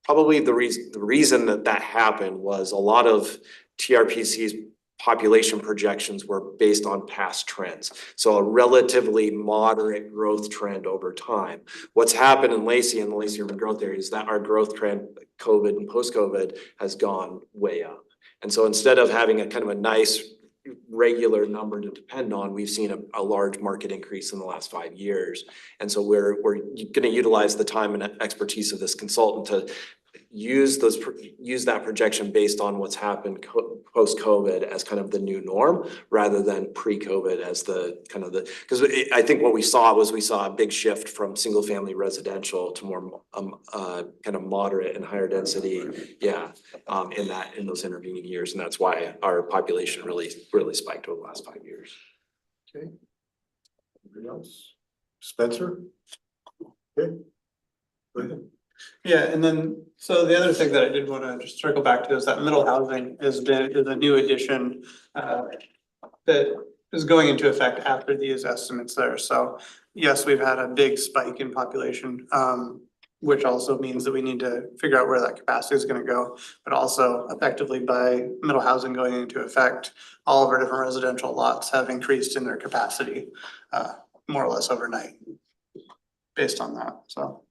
Probably the reason that happened was a lot of TRPC's population projections were based on past trends. So a relatively moderate growth trend over time. What's happened in Lacey and the Lacey urban growth area is that our growth trend, COVID and post-COVID, has gone way up. And so instead of having a kind of a nice regular number to depend on, we've seen a large market increase in the last 5 years. And so we're gonna utilize the time and expertise of this consultant to use that projection based on what's happened post-COVID as kind of the new norm, rather than pre-COVID as the kind of the, because I think what we saw a big shift from single family residential to more kind of moderate and higher density, in those intervening years, and that's why our population really spiked over the last 5 years. Okay. Anybody else? Spencer? Okay. Go ahead. Yeah, and then, so the other thing that I did wanna just circle back to is that middle housing is a new addition that is going into effect after these estimates there. So yes, we've had a big spike in population, which also means that we need to figure out where that capacity is gonna go. But also effectively by middle housing going into effect, all of our different residential lots have increased in their capacity, more or less overnight based on that, so.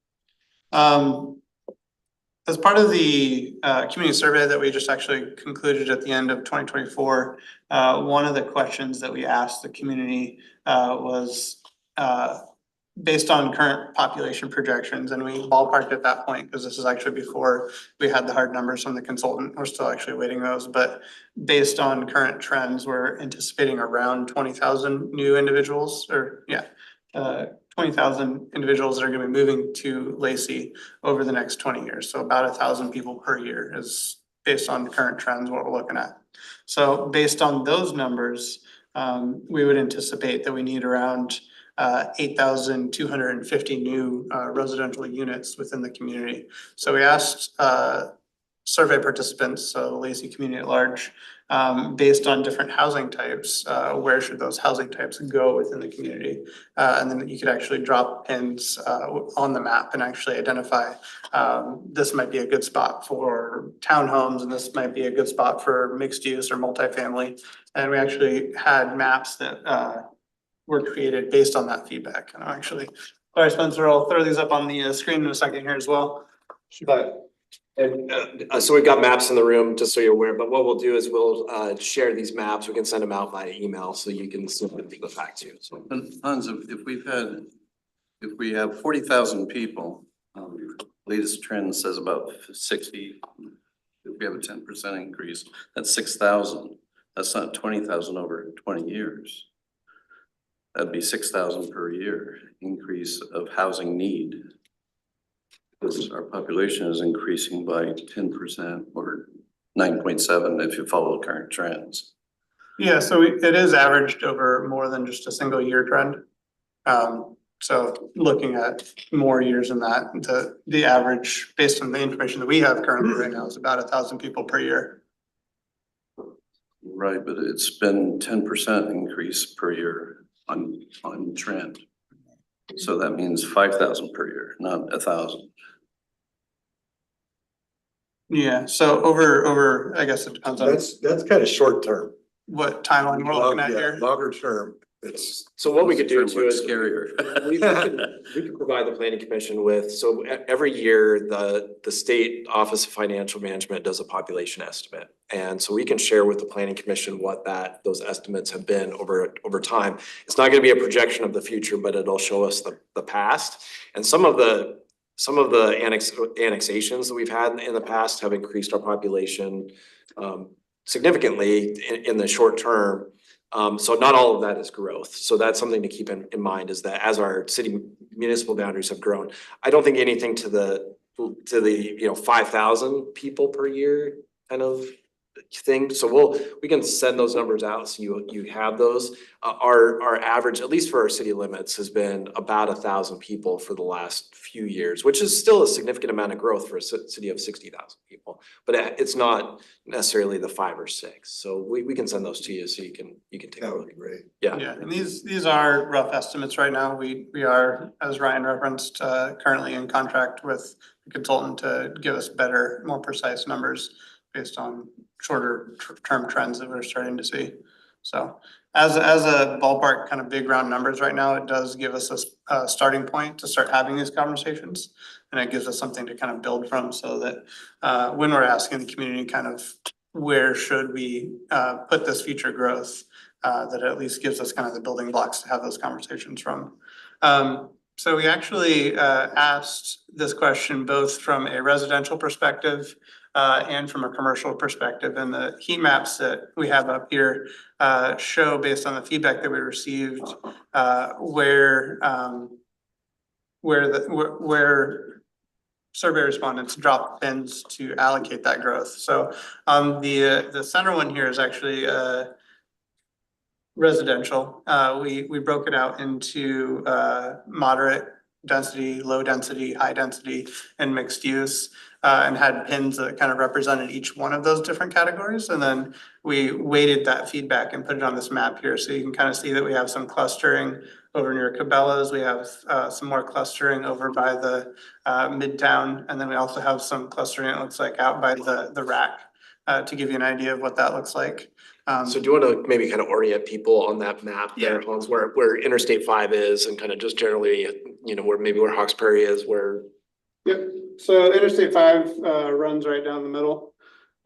As part of the community survey that we just actually concluded at the end of 2024, one of the questions that we asked the community was based on current population projections, and we ballparked at that point, because this is actually before we had the hard numbers from the consultant. We're still actually waiting those, but based on current trends, we're anticipating around 20,000 new individuals, or 20,000 individuals that are gonna be moving to Lacey over the next 20 years. So about 1,000 people per year is based on current trends, what we're looking at. So based on those numbers, we would anticipate that we need around 8,250 new residential units within the community. So we asked survey participants, so the Lacey community at large, based on different housing types, where should those housing types go within the community? And then you could actually drop pins on the map and actually identify this might be a good spot for townhomes, and this might be a good spot for mixed use or multifamily. And we actually had maps that were created based on that feedback. And actually, sorry, Spencer, I'll throw these up on the screen in a second here as well. But so we've got maps in the room, just so you're aware, but what we'll do is we'll share these maps. We can send them out via email so you can submit the facts here. So, And Hans, if we have 40,000 people, latest trend says about 60. If we have a 10% increase, that's 6,000. That's not 20,000 over 20 years. That'd be 6,000 per year increase of housing need. Because our population is increasing by 10% or 9.7 if you follow current trends. yeah, so it is averaged over more than just a single year trend. So looking at more years than that, the average, based on the information that we have currently right now, is about 1,000 people per year. Right, but it's been 10% increase per year on trend. So that means 5,000 per year, not 1,000. Yeah, so over, I guess it depends on That's kind of short term. what timeline we're looking at Yeah, here. longer term, it's. So what we could do Term too looks is. scarier. We could provide the planning commission with, so every year, the state Office of Financial Management does a population estimate. And so we can share with the planning commission what those estimates have been over time. It's not gonna be a projection of the future, but it'll show us the past. And some of the annexations that we've had in the past have increased our population significantly in the short term. So not all of that is growth. So that's something to keep in mind, is that as our city municipal boundaries have grown, I don't think anything to the 5,000 people per year kind of thing. So we can send those numbers out so you have those. Our average, at least for our city limits, has been about 1,000 people for the last few years, which is still a significant amount of growth for a city of 60,000 people. But it's not necessarily the 5 or 6. So we can send those to you so you can take a That would look. be great. Yeah, and these are rough estimates right now. We are, as Ryan referenced, currently in contract with a consultant to give us better, more precise numbers based on shorter term trends that we're starting to see. So as a ballpark kind of big round numbers right now, it does give us a starting point to start having these conversations. And it gives us something to kind of build from, so that when we're asking the community kind of where should we put this future growth, that at least gives us kind of the building blocks to have those conversations from. So we actually asked this question both from a residential perspective and from a commercial perspective. And the heat maps that we have up here show, based on the feedback that we received, where survey respondents drop pins to allocate that growth. So the center one here is actually residential. We broke it out into moderate density, low density, high density, and mixed use, and had pins that kind of represented each one of those different categories. And then we weighted that feedback and put it on this map here. So you can kind of see that we have some clustering over near Cabela's. We have some more clustering over by the Midtown. And then we also have some clustering, it looks like, out by the rack, to give you an idea of what that looks like. So do you want to maybe kind of orient people on that map there, Yeah. Hans, where Interstate 5 is, and kind of just generally, where Hawks Prairie is, where. Yep, so Interstate 5 runs right down the middle,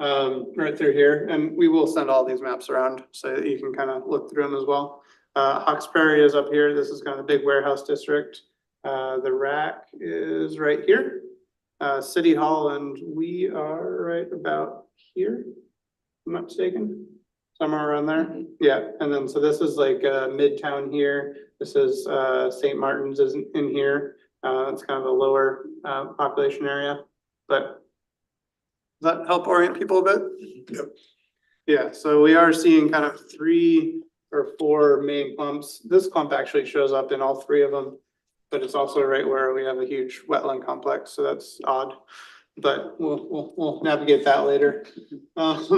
right through here, and we will send all these maps around so that you can kind of look through them as well. Hawks Prairie is up here. This is kind of the big warehouse district. The rack is right here. City Hall, and we are right about here, if I'm not mistaken. Somewhere around there. Yeah, and then so this is like Midtown here. This is St. Martin's is in here. It's kind of a lower population area, but does that help orient people a bit? Yep. Yeah, so we are seeing kind of 3 or 4 main clumps. This clump actually shows up in all 3 of them, but it's also right where we have a huge wetland complex, so that's odd. But we'll navigate that later. But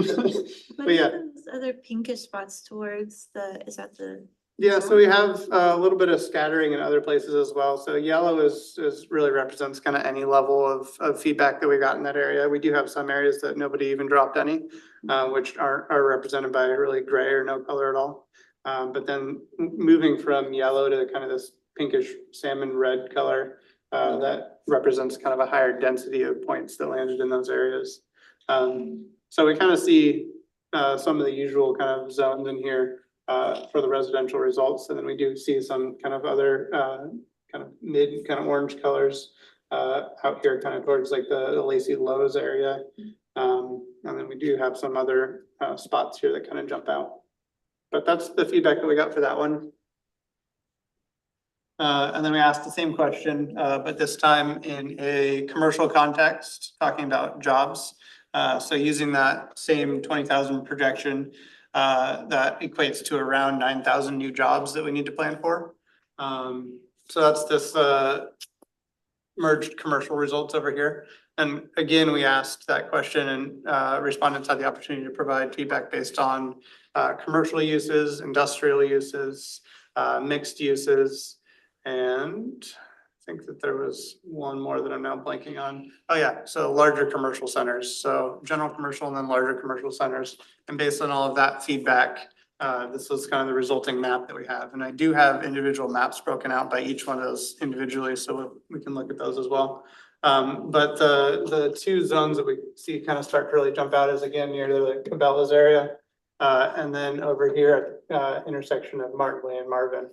yeah. Those other pinkish spots towards is that the? Yeah, so we have a little bit of scattering in other places as well. So yellow is really represents kind of any level of feedback that we got in that area. We do have some areas that nobody even dropped any, which are represented by really gray or no color at all. But then moving from yellow to kind of this pinkish salmon red color, that represents kind of a higher density of points that landed in those areas. So we kind of see some of the usual kind of zones in here for the residential results. And then we do see some kind of other kind of mid kind of orange colors out here kind of towards like the Lacey Lowe's area. And then we do have some other spots here that kind of jump out. But that's the feedback that we got for that one. And then we asked the same question, but this time in a commercial context, talking about jobs. So using that same 20,000 projection, that equates to around 9,000 new jobs that we need to plan for. So that's this merged commercial results over here. And again, we asked that question and respondents had the opportunity to provide feedback based on commercial uses, industrial uses, mixed uses. And I think that there was one more that I'm now blanking on. Oh yeah, so larger commercial centers. So general commercial and then larger commercial centers. And based on all of that feedback, this was kind of the resulting map that we have. And I do have individual maps broken out by each one of those individually, so we can look at those as well. But the two zones that we see kind of start to really jump out is again near the Cabela's area. And then over here at intersection of Martley and Marvin.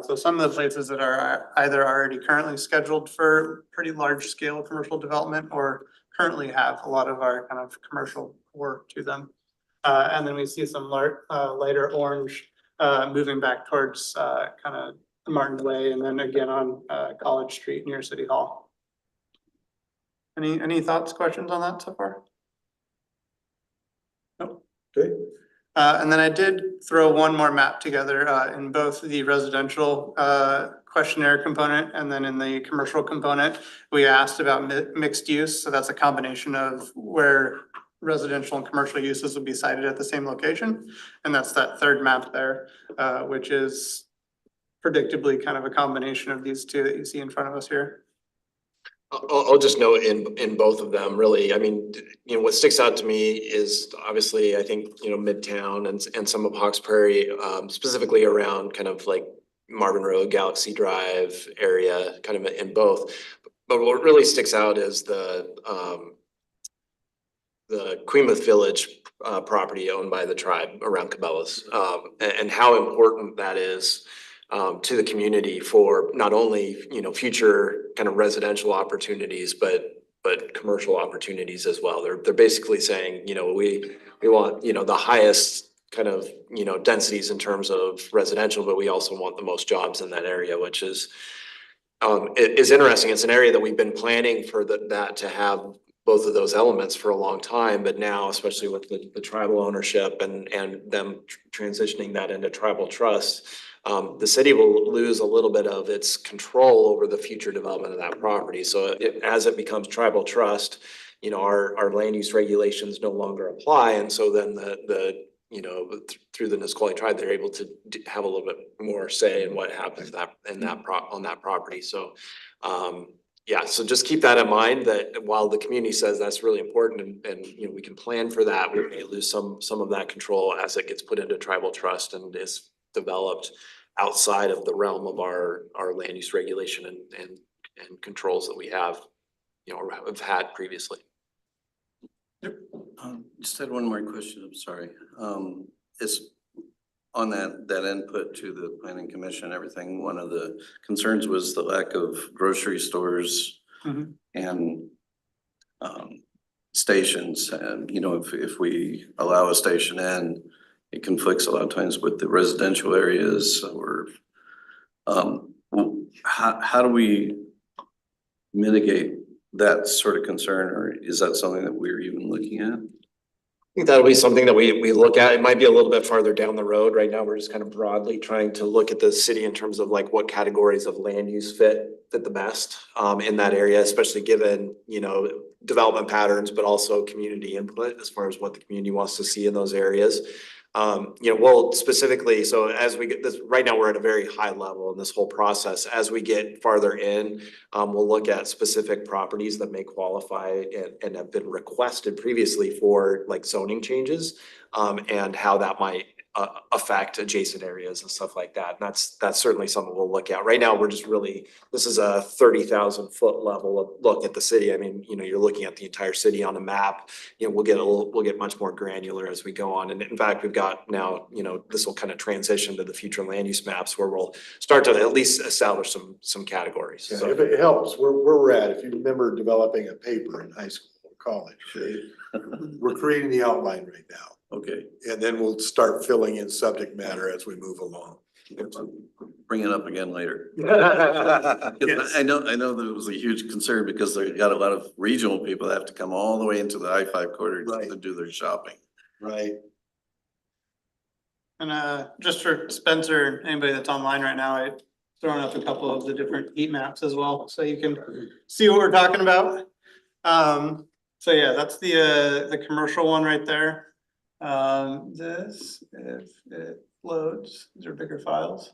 So some of the places that are either already currently scheduled for pretty large scale commercial development or currently have a lot of our kind of commercial work to them. And then we see some lighter orange moving back towards kind of Martin Way and then again on College Street near City Hall. Any thoughts, questions on that so far? Nope. Okay. And then I did throw one more map together in both the residential questionnaire component and then in the commercial component. We asked about mixed use, so that's a combination of where residential and commercial uses would be sited at the same location. And that's that third map there, which is predictably kind of a combination of these two that you see in front of us here. I'll just note in both of them, really, I mean, you know, what sticks out to me is obviously, I think, you know, Midtown and some of Hawks Prairie, specifically around kind of like Marvin Road, Galaxy Drive area, kind of in both. But what really sticks out is the Queenmouth Village property owned by the tribe around Cabela's, and how important that is to the community for not only, you know, future kind of residential opportunities, but commercial opportunities as well. They're basically saying, you know, we want, you know, the highest kind of, you know, densities in terms of residential, but we also want the most jobs in that area, which is interesting. It's an area that we've been planning for that to have both of those elements for a long time, but now, especially with the tribal ownership and them transitioning that into tribal trust, the city will lose a little bit of its control over the future development of that property. So as it becomes tribal trust, you know, our land use regulations no longer apply, and so then the you know, through the Nisqually tribe, they're able to have a little bit more say in what happens on that property. So yeah, so just keep that in mind, that while the community says that's really important and you know, we can plan for that, we may lose some of that control as it gets put into tribal trust and is developed outside of the realm of our land use regulation and controls that we have, you know, or have had previously. Just had one more question, I'm sorry. It's on that input to the planning commission and everything, one of the concerns was the lack of grocery stores and stations. And, you know, if we allow a station in, it conflicts a lot of times with the residential areas or how do we mitigate that sort of concern, or is that something that we're even looking at? I think that'll be something that we look at. It might be a little bit farther down the road. Right now, we're just kind of broadly trying to look at the city in terms of like what categories of land use fit the best in that area, especially given, you know, development patterns, but also community input as far as what the community wants to see in those areas. You know, we'll specifically, so as we get this, right now we're at a very high level in this whole process. As we get farther in, we'll look at specific properties that may qualify and have been requested previously for like zoning changes, and how that might affect adjacent areas and stuff like that. And that's certainly something we'll look at. Right now, we're just really, this is a 30,000 foot level of look at the city. I mean, you know, you're looking at the entire city on a map. You know, we'll get much more granular as we go on. And in fact, we've got now, you know, this will kind of transition to the future land use maps where we'll start to at least establish some categories. Yeah, So if it helps, where we're at, if you remember developing a paper in high school or college, we're creating the outline right now. Okay, And then we'll start filling in subject matter as we move along. bring it up again later. Yes. I know that was a huge concern because they got a lot of regional people that have to come all the way into the I-5 corridor Right. to do their shopping. Right. And just for Spencer, anybody that's online right now, throwing up a couple of the different heat maps as well, so you can see what we're talking about. So yeah, that's the commercial one right there. This, if it loads, these are bigger files.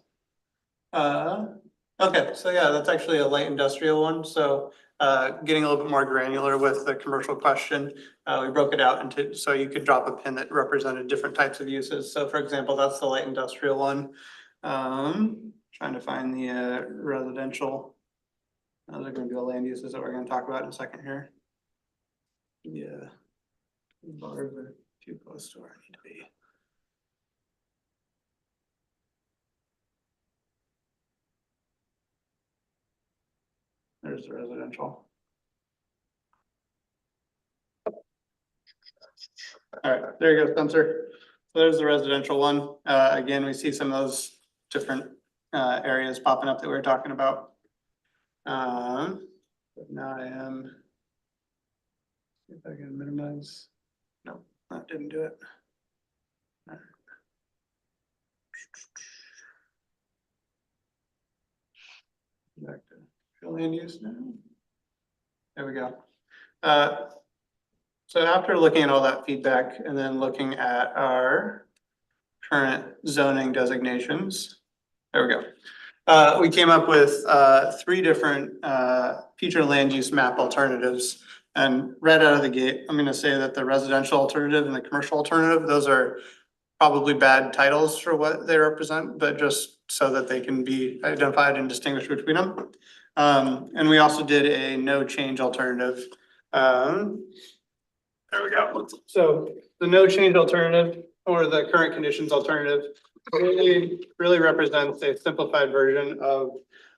Okay, so yeah, that's actually a light industrial one, so getting a little bit more granular with the commercial question. We broke it out into, so you could drop a pin that represented different types of uses. So for example, that's the light industrial one. Trying to find the residential. Those are gonna be the land uses that we're gonna talk about in a second here. Yeah. Bars are too close to where I need to be. There's the residential. All right, there you go, Spencer. So there's the residential one. Again, we see some of those different areas popping up that we were talking about. But now I am. See if I can minimize. No, that didn't do it. All right. Back to land use now. There we go. So after looking at all that feedback and then looking at our current zoning designations, there we go. We came up with 3 different future land use map alternatives. And right out of the gate, I'm gonna say that the residential alternative and the commercial alternative, those are probably bad titles for what they represent, but just so that they can be identified and distinguished between them. And we also did a no change alternative. There we go. So the no change alternative or the current conditions alternative really represents a simplified version of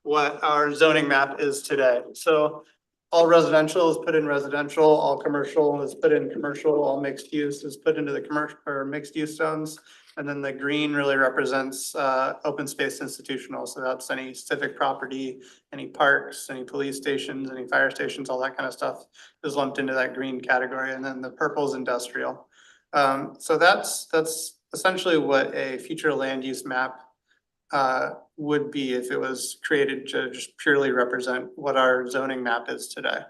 what our zoning map is today. So all residential is put in residential, all commercial is put in commercial, all mixed use is put into the commercial or mixed use zones. And then the green really represents open space institutional. So that's any civic property, any parks, any police stations, any fire stations, all that kind of stuff is lumped into that green category. And then the purple is industrial. So that's essentially what a future land use map would be if it was created to just purely represent what our zoning map is today.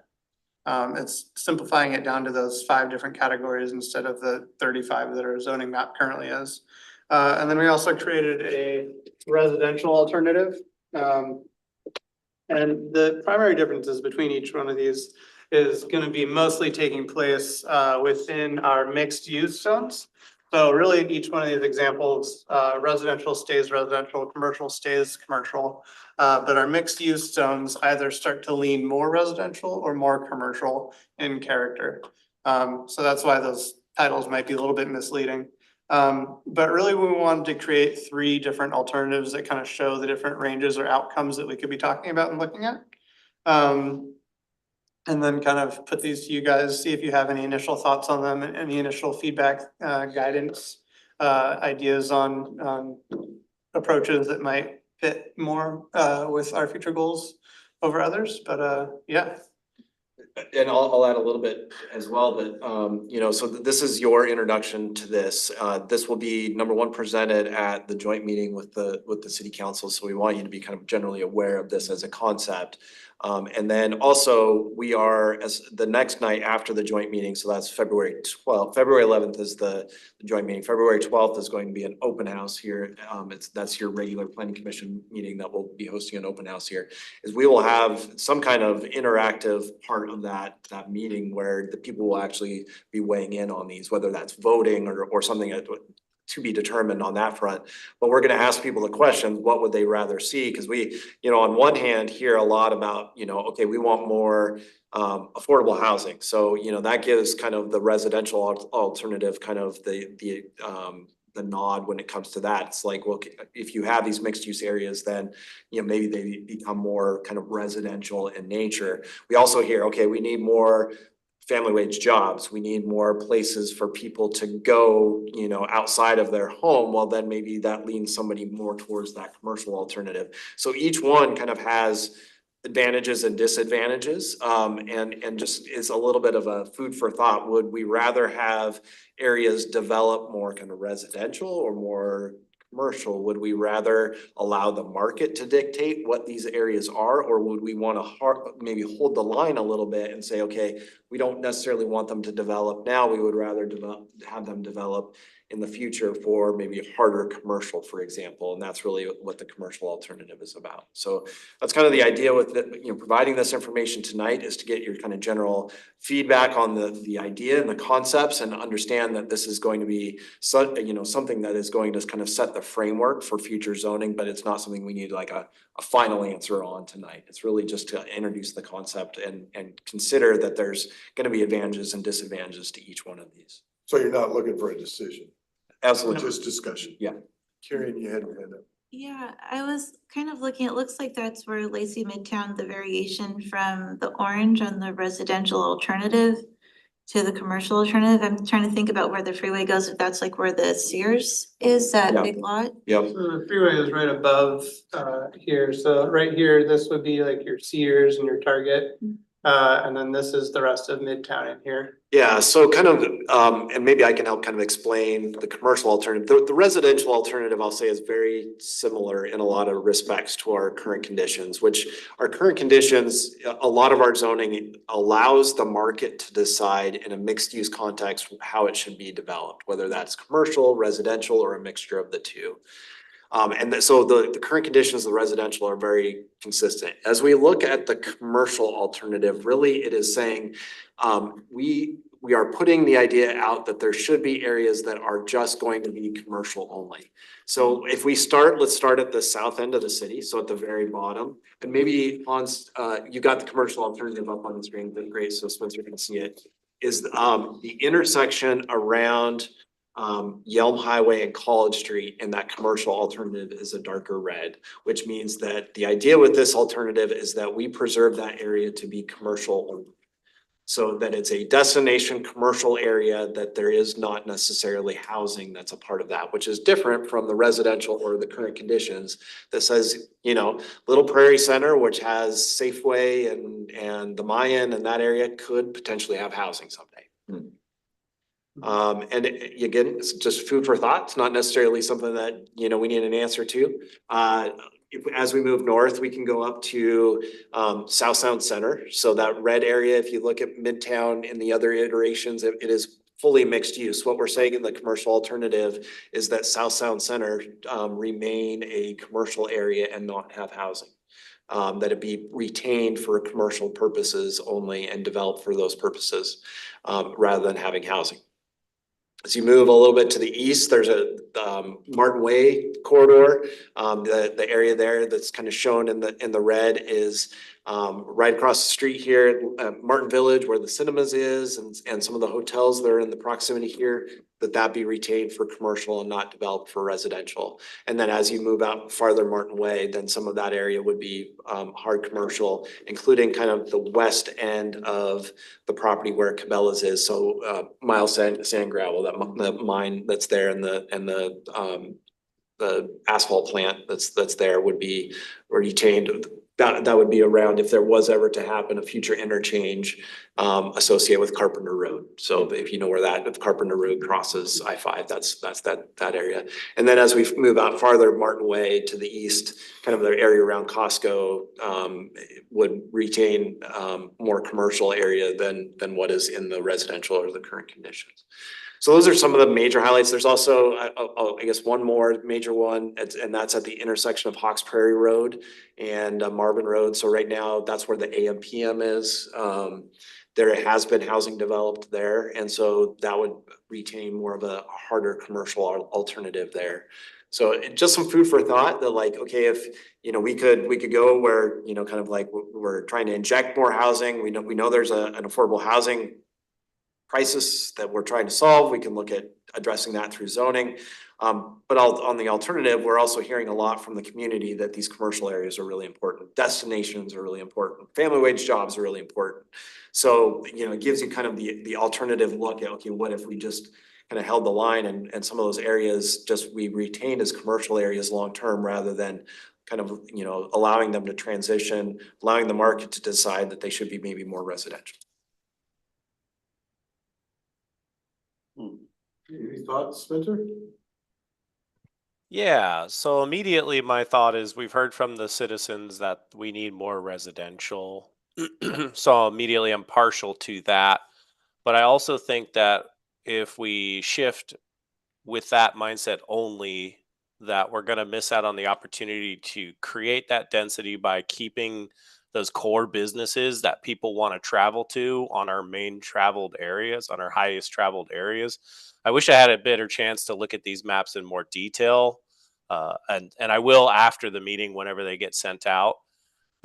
It's simplifying it down to those 5 different categories instead of the 35 that our zoning map currently is. And then we also created a residential alternative. And the primary differences between each one of these is going to be mostly taking place within our mixed use zones. So really in each one of these examples, residential stays residential, commercial stays commercial. But our mixed use zones either start to lean more residential or more commercial in character. So that's why those titles might be a little bit misleading. But really we wanted to create 3 different alternatives that kind of show the different ranges or outcomes that we could be talking about and looking at. And then kind of put these to you guys, see if you have any initial thoughts on them and any initial feedback, guidance, ideas on approaches that might fit more with our future goals over others, but yeah. And I'll add a little bit as well, but so this is your introduction to this. This will be number 1 presented at the joint meeting with the city council. So we want you to be kind of generally aware of this as a concept. And then also we are, as the next night after the joint meeting, so that's February 12th. February 11th is the joint meeting. February 12th is going to be an open house here. That's your regular planning commission meeting that will be hosting an open house here. Is we will have some kind of interactive part of that meeting where the people will actually be weighing in on these, whether that's voting or something to be determined on that front. But we're gonna ask people the question, what would they rather see? Because we, on one hand, hear a lot about, okay, we want more affordable housing. So, that gives kind of the residential alternative kind of the nod when it comes to that. It's like, well, if you have these mixed use areas, then, maybe they become more kind of residential in nature. We also hear, okay, we need more family wage jobs. We need more places for people to go, outside of their home. Well, then maybe that leans somebody more towards that commercial alternative. So each one kind of has advantages and disadvantages, and just is a little bit of a food for thought. Would we rather have areas develop more kind of residential or more commercial, would we rather allow the market to dictate what these areas are? Or would we want to maybe hold the line a little bit and say, okay, we don't necessarily want them to develop now, we would rather have them develop in the future for maybe harder commercial, for example, and that's really what the commercial alternative is about. So that's kind of the idea with providing this information tonight, is to get your kind of general feedback on the idea and the concepts, and understand that this is going to be something that is going to kind of set the framework for future zoning, but it's not something we need like a final answer on tonight. It's really just to introduce the concept and consider that there's going to be advantages and disadvantages to each one of these. So you're not looking for a decision, Absolutely. just discussion? Yeah. Karen, you had your hand up. Yeah, I was kind of looking, it looks like that's where Lacey Midtown, the variation from the orange on the residential alternative to the commercial alternative. I'm trying to think about where the freeway goes, if that's like where the Sears is, that Yeah. big lot. Yep. So the freeway is right above here, so right here, this would be like your Sears and your Target. And then this is the rest of Midtown in here. Yeah, so kind of, and maybe I can help kind of explain the commercial alternative. The residential alternative, I'll say, is very similar in a lot of respects to our current conditions, which our current conditions, a lot of our zoning allows the market to decide in a mixed use context how it should be developed, whether that's commercial, residential, or a mixture of the two. So the current conditions of the residential are very consistent. As we look at the commercial alternative, really it is saying, we are putting the idea out that there should be areas that are just going to be commercial only. So if we let's start at the south end of the city, so at the very bottom, and maybe you got the commercial alternative up on the screen, then great, so Spencer can see it, is the intersection around Yelm Highway and College Street, and that commercial alternative is a darker red, which means that the idea with this alternative is that we preserve that area to be commercial only. So that it's a destination commercial area, that there is not necessarily housing that's a part of that, which is different from the residential or the current conditions that says, Little Prairie Center, which has Safeway and the Mayan, and that area could potentially have housing someday. And again, it's just food for thought. It's not necessarily something that, we need an answer to. As we move north, we can go up to South Sound Center. So that red area, if you look at Midtown in the other iterations, it is fully mixed use. What we're saying in the commercial alternative is that South Sound Center remain a commercial area and not have housing. That it be retained for commercial purposes only and developed for those purposes rather than having housing. As you move a little bit to the east, there's a Martin Way corridor. The area there that's kind of shown in the red is right across the street here at Martin Village, where the cinemas is, and some of the hotels that are in the proximity here, that be retained for commercial and not developed for residential. And then as you move out farther Martin Way, then some of that area would be hard commercial, including kind of the west end of the property where Cabela's is. So Miles Sand Gravel, that mine that's there, and the asphalt plant that's there would be retained. That would be around if there was ever to happen a future interchange associated with Carpenter Road. So if you know where if Carpenter Road crosses I-5, that's that area. And then as we move out farther Martin Way to the east, kind of the area around Costco would retain more commercial area than what is in the residential or the current conditions. So those are some of the major highlights. There's also, I guess, one more major one, and that's at the intersection of Hawks Prairie Road and Marvin Road. So right now, that's where the AMPM is. There has been housing developed there, and so that would retain more of a harder commercial alternative there. So just some food for thought that, like, okay, if we could go where kind of like we're trying to inject more housing. We know there's an affordable housing crisis that we're trying to solve. We can look at addressing that through zoning. But on the alternative, we're also hearing a lot from the community that these commercial areas are really important. Destinations are really important. Family wage jobs are really important. So, it gives you kind of the alternative look at, okay, what if we just kind of held the line and some of those areas we retained as commercial areas long-term rather than kind of, allowing them to transition, allowing the market to decide that they should be maybe more residential. Any thoughts, Spencer? Yeah, so immediately my thought is we've heard from the citizens that we need more residential. So immediately I'm partial to that. But I also think that if we shift with that mindset only, that we're going to miss out on the opportunity to create that density by keeping those core businesses that people want to travel to on our main traveled areas, on our highest traveled areas. I wish I had a better chance to look at these maps in more detail. And I will after the meeting whenever they get sent out.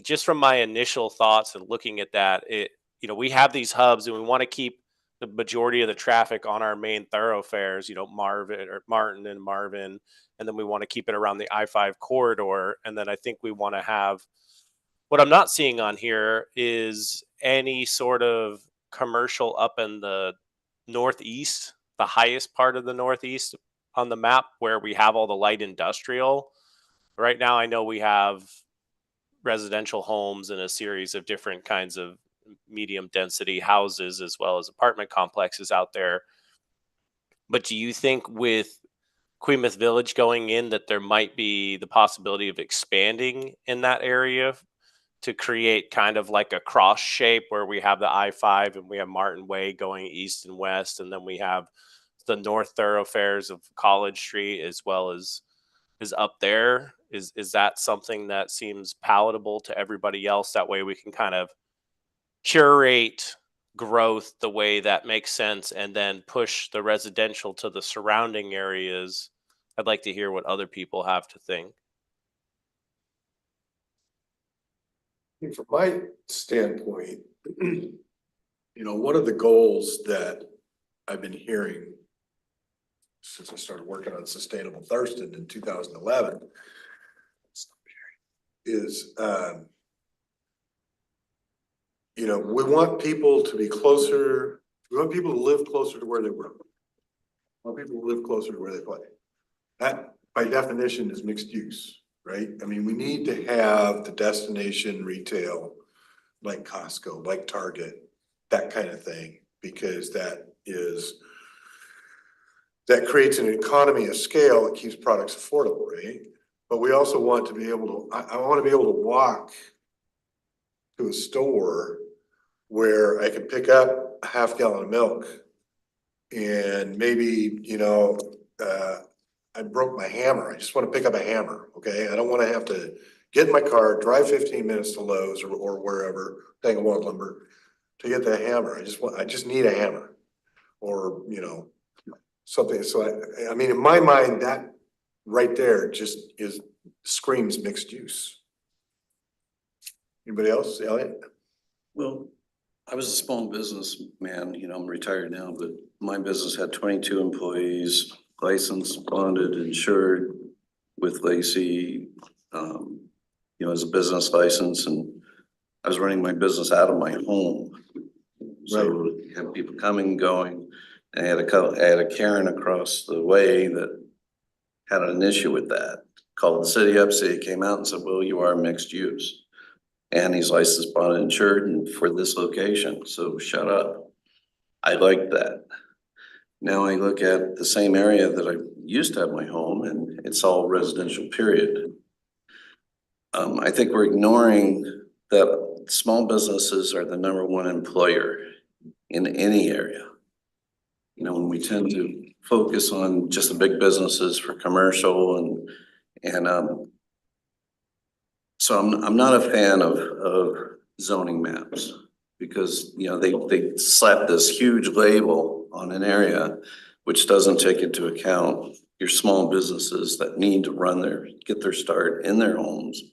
Just from my initial thoughts and looking at that, we have these hubs and we want to keep the majority of the traffic on our main thoroughfares, Marvin or Martin and Marvin, and then we want to keep it around the I-5 corridor. And then I think we want to have, what I'm not seeing on here is any sort of commercial up in the northeast, the highest part of the northeast on the map where we have all the light industrial. Right now, I know we have residential homes and a series of different kinds of medium density houses as well as apartment complexes out there. But do you think with Queemouth Village going in that there might be the possibility of expanding in that area to create kind of like a cross shape where we have the I-5 and we have Martin Way going east and west, and then we have the north thoroughfares of College Street as well as is up there? Is that something that seems palatable to everybody else? That way we can kind of curate growth the way that makes sense and then push the residential to the surrounding areas. I'd like to hear what other people have to think. From my standpoint, one of the goals that I've been hearing since I started working on Sustainable Thurston in 2011 is, we want people to be closer. We want people to live closer to where they work. We want people to live closer to where they play. That, by definition, is mixed use, right? I mean, we need to have the destination retail like Costco, like Target, that kind of thing, because that creates an economy of scale that keeps products affordable, right? But we also want to be able to, I want to be able to walk to a store where I can pick up a half gallon of milk and maybe, I broke my hammer. I just want to pick up a hammer, okay? I don't want to have to get in my car, drive 15 minutes to Lowe's or wherever, Tanglewood Lumber, to get that hammer. I just need a hammer or, something. So I mean, in my mind, that right there just screams mixed use. Anybody else? Elliot? Well, I was a small business man, I'm retired now, but my business had 22 employees, licensed, bonded, insured with Lacey, as a business license, and I was running my business out of my home. So you have people coming and going. I had a Karen across the way that had an issue with that. Called the city up, city came out and said, well, you are mixed use. And he's licensed, bonded, insured, and for this location, so shut up. I like that. Now I look at the same area that I used to have my home and it's all residential, period. I think we're ignoring that small businesses are the #1 employer in any area. When we tend to focus on just the big businesses for commercial and so I'm not a fan of zoning maps because, they slap this huge label on an area which doesn't take into account your small businesses that need to get their start in their homes,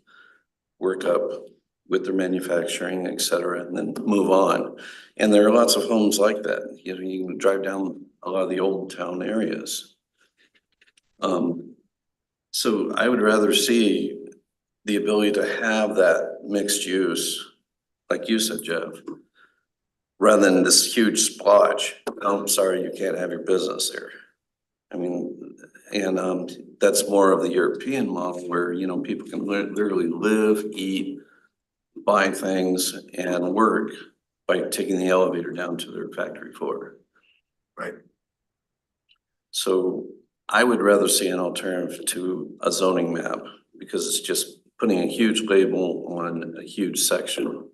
work up with their manufacturing, et cetera, and then move on. And there are lots of homes like that. You can drive down a lot of the old town areas. So I would rather see the ability to have that mixed use, like you said, Jeff, rather than this huge splotch. Oh, I'm sorry, you can't have your business there. I mean, and that's more of the European model where, people can literally live, eat, buy things and work by taking the elevator down to their factory floor. Right. So I would rather see an alternative to a zoning map because it's just putting a huge label on a huge section.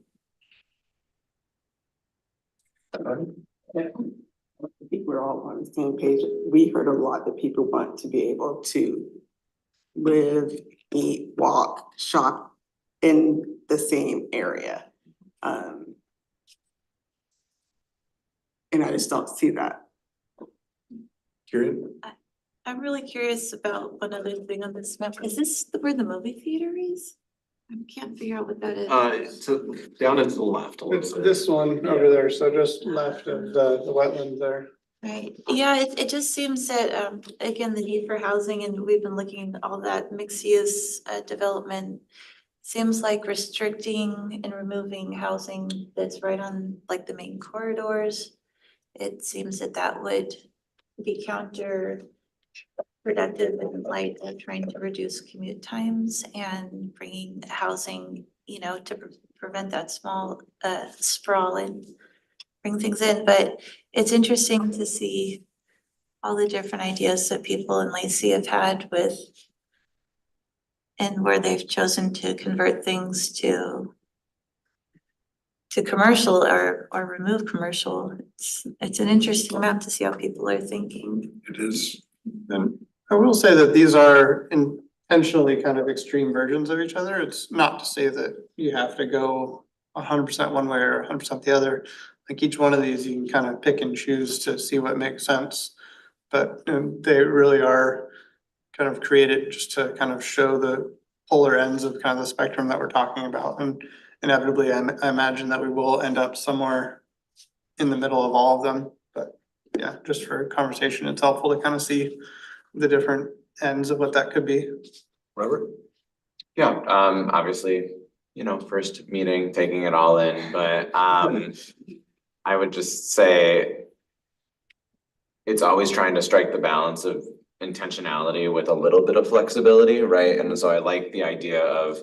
I think we're all on the same page. We heard a lot that people want to be able to live, eat, walk, shop in the same area. And I just don't see that. Kieran? I'm really curious about one other thing on this map. Is this where the movie theater is? I can't figure out what that is. So down and to the left a little It's bit. this one over there, so just left of the wetlands there. Right, yeah, it just seems that, again, the need for housing, and we've been looking at all that mixed use, development. Seems like restricting and removing housing that's right on like the main corridors. It seems that that would be counterproductive in light of trying to reduce commute times and bringing housing, you know, to prevent that small, sprawl and bring things in, but it's interesting to see all the different ideas that people in Lacey have had with and where they've chosen to convert things to commercial or remove commercial. It's an interesting map to see how people are thinking. It is. And I will say that these are intentionally kind of extreme versions of each other. It's not to say that you have to go 100% one way or 100% the other. Like each one of these, you can kind of pick and choose to see what makes sense. But they really are kind of created just to kind of show the polar ends of kind of the spectrum that we're talking about. And inevitably, I imagine that we will end up somewhere in the middle of all of them. But yeah, just for conversation, it's helpful to kind of see the different ends of what that could be. Robert? Yeah, obviously, you know, first meeting, taking it all in, but I would just say it's always trying to strike the balance of intentionality with a little bit of flexibility, right? And so I like the idea of,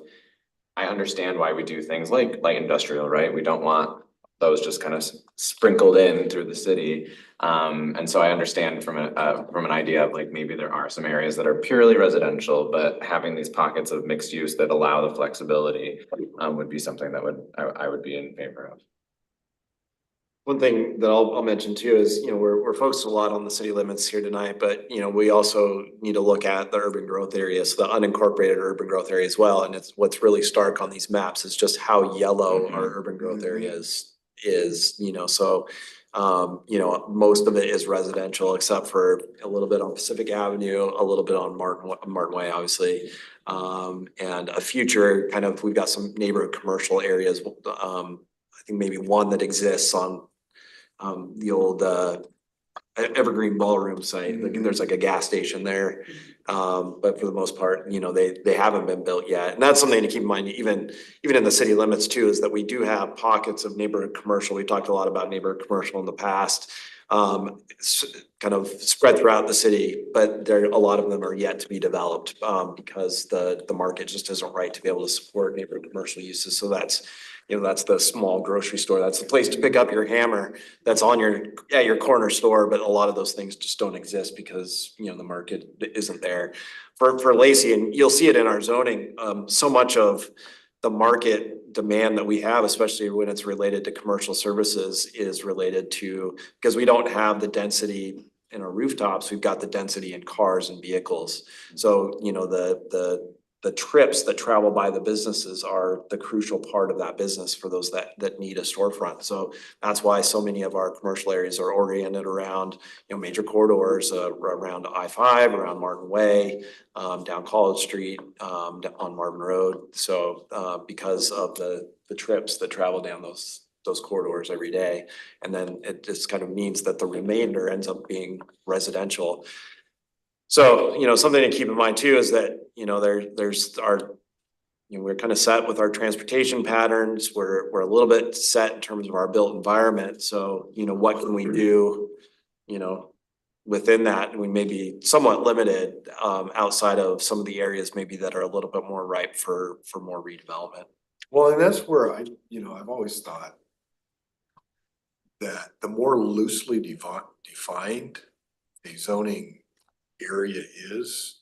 I understand why we do things like light industrial, right? We don't want those just kind of sprinkled in through the city. And so I understand from an idea of like, maybe there are some areas that are purely residential, but having these pockets of mixed use that allow the flexibility would be something that I would be in favor of. One thing that I'll mention too is, you know, we're focused a lot on the city limits here tonight, but you know, we also need to look at the urban growth areas, the unincorporated urban growth area as well. And it's what's really stark on these maps is just how yellow our urban growth areas is, you know, so you know, most of it is residential except for a little bit on Pacific Avenue, a little bit on Martin Way, obviously. And a future kind of, we've got some neighborhood commercial areas. I think maybe one that exists on the old Evergreen Ballroom site. Like, there's like a gas station there. But for the most part, you know, they haven't been built yet. And that's something to keep in mind, even in the city limits too, is that we do have pockets of neighborhood commercial. We talked a lot about neighborhood commercial in the past. It's kind of spread throughout the city, but a lot of them are yet to be developed because the market just isn't right to be able to support neighborhood commercial uses. So that's, you know, that's the small grocery store. That's the place to pick up your hammer that's on your corner store, but a lot of those things just don't exist because, you know, the market isn't there. For Lacey, and you'll see it in our zoning, so much of the market demand that we have, especially when it's related to commercial services, is related to, because we don't have the density in our rooftops, we've got the density in cars and vehicles. So, you know, the trips that travel by the businesses are the crucial part of that business for those that need a storefront. So that's why so many of our commercial areas are oriented around, you know, major corridors, around I-5, around Martin Way, down College Street, on Marvin Road. So because of the trips that travel down those corridors every day. And then it just kind of means that the remainder ends up being residential. So, you know, something to keep in mind too is that, you know, there's our, you know, we're kind of set with our transportation patterns. We're a little bit set in terms of our built environment. So, you know, what can we do, you know, within that? And we may be somewhat limited outside of some of the areas maybe that are a little bit more ripe for more redevelopment. Well, and that's where I've always thought that the more loosely defined a zoning area is,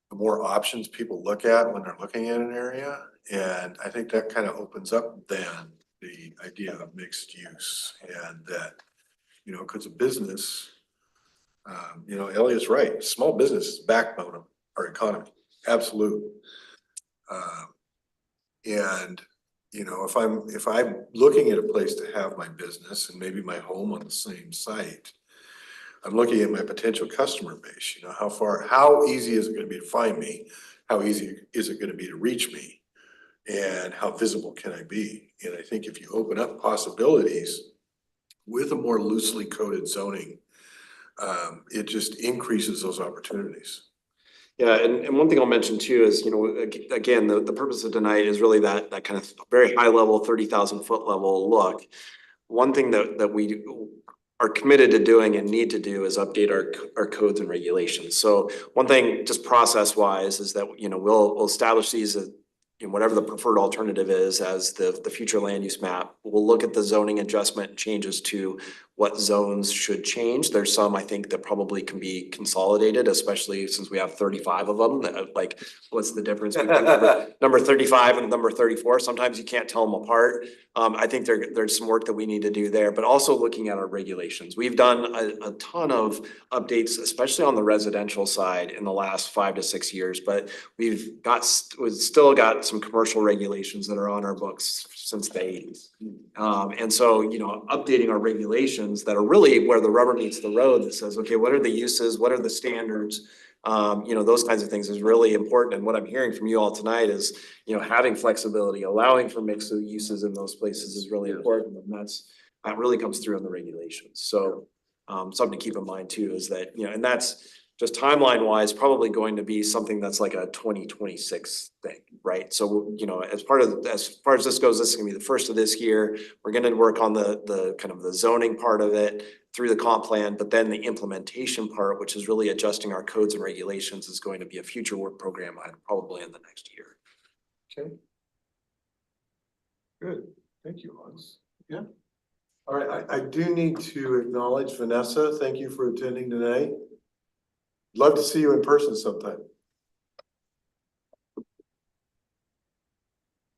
the more options people look at when they're looking at an area. And I think that kind of opens up then the idea of mixed use and that, you know, because a business, you know, Elliot's right, small business is the backbone of our economy, absolute. And, you know, if I'm looking at a place to have my business and maybe my home on the same site, I'm looking at my potential customer base, you know, how easy is it gonna be to find me? How easy is it gonna be to reach me? And how visible can I be? And I think if you open up possibilities with a more loosely coded zoning, it just increases those opportunities. Yeah, and one thing I'll mention too is, you know, again, the purpose of tonight is really that kind of very high level, 30,000 foot level look. One thing that we are committed to doing and need to do is update our codes and regulations. So one thing, just process wise, is that, you know, we'll establish these as, you know, whatever the preferred alternative is as the future land use map. We'll look at the zoning adjustment changes to what zones should change. There's some, I think, that probably can be consolidated, especially since we have 35 of them. Like, what's the difference between number 35 and number 34? Sometimes you can't tell them apart. I think there's some work that we need to do there, but also looking at our regulations. We've done a ton of updates, especially on the residential side in the last 5 to 6 years, but we've still got some commercial regulations that are on our books since the 80s. And so, you know, updating our regulations that are really where the rubber meets the road that says, okay, what are the uses? What are the standards? You know, those kinds of things is really important. And what I'm hearing from you all tonight is, you know, having flexibility, allowing for mixed uses in those places is really important. And that really comes through in the regulations. So something to keep in mind too is that, you know, and that's just timeline wise, probably going to be something that's like a 2026 thing, right? So, you know, as far as this goes, this is gonna be the first of this year. We're gonna work on the kind of the zoning part of it through the comp plan, but then the implementation part, which is really adjusting our codes and regulations, is going to be a future work program probably in the next year. Okay. Good, thank you, Hans. Yeah. All right, I do need to acknowledge Vanessa. Thank you for attending tonight. Love to see you in person sometime.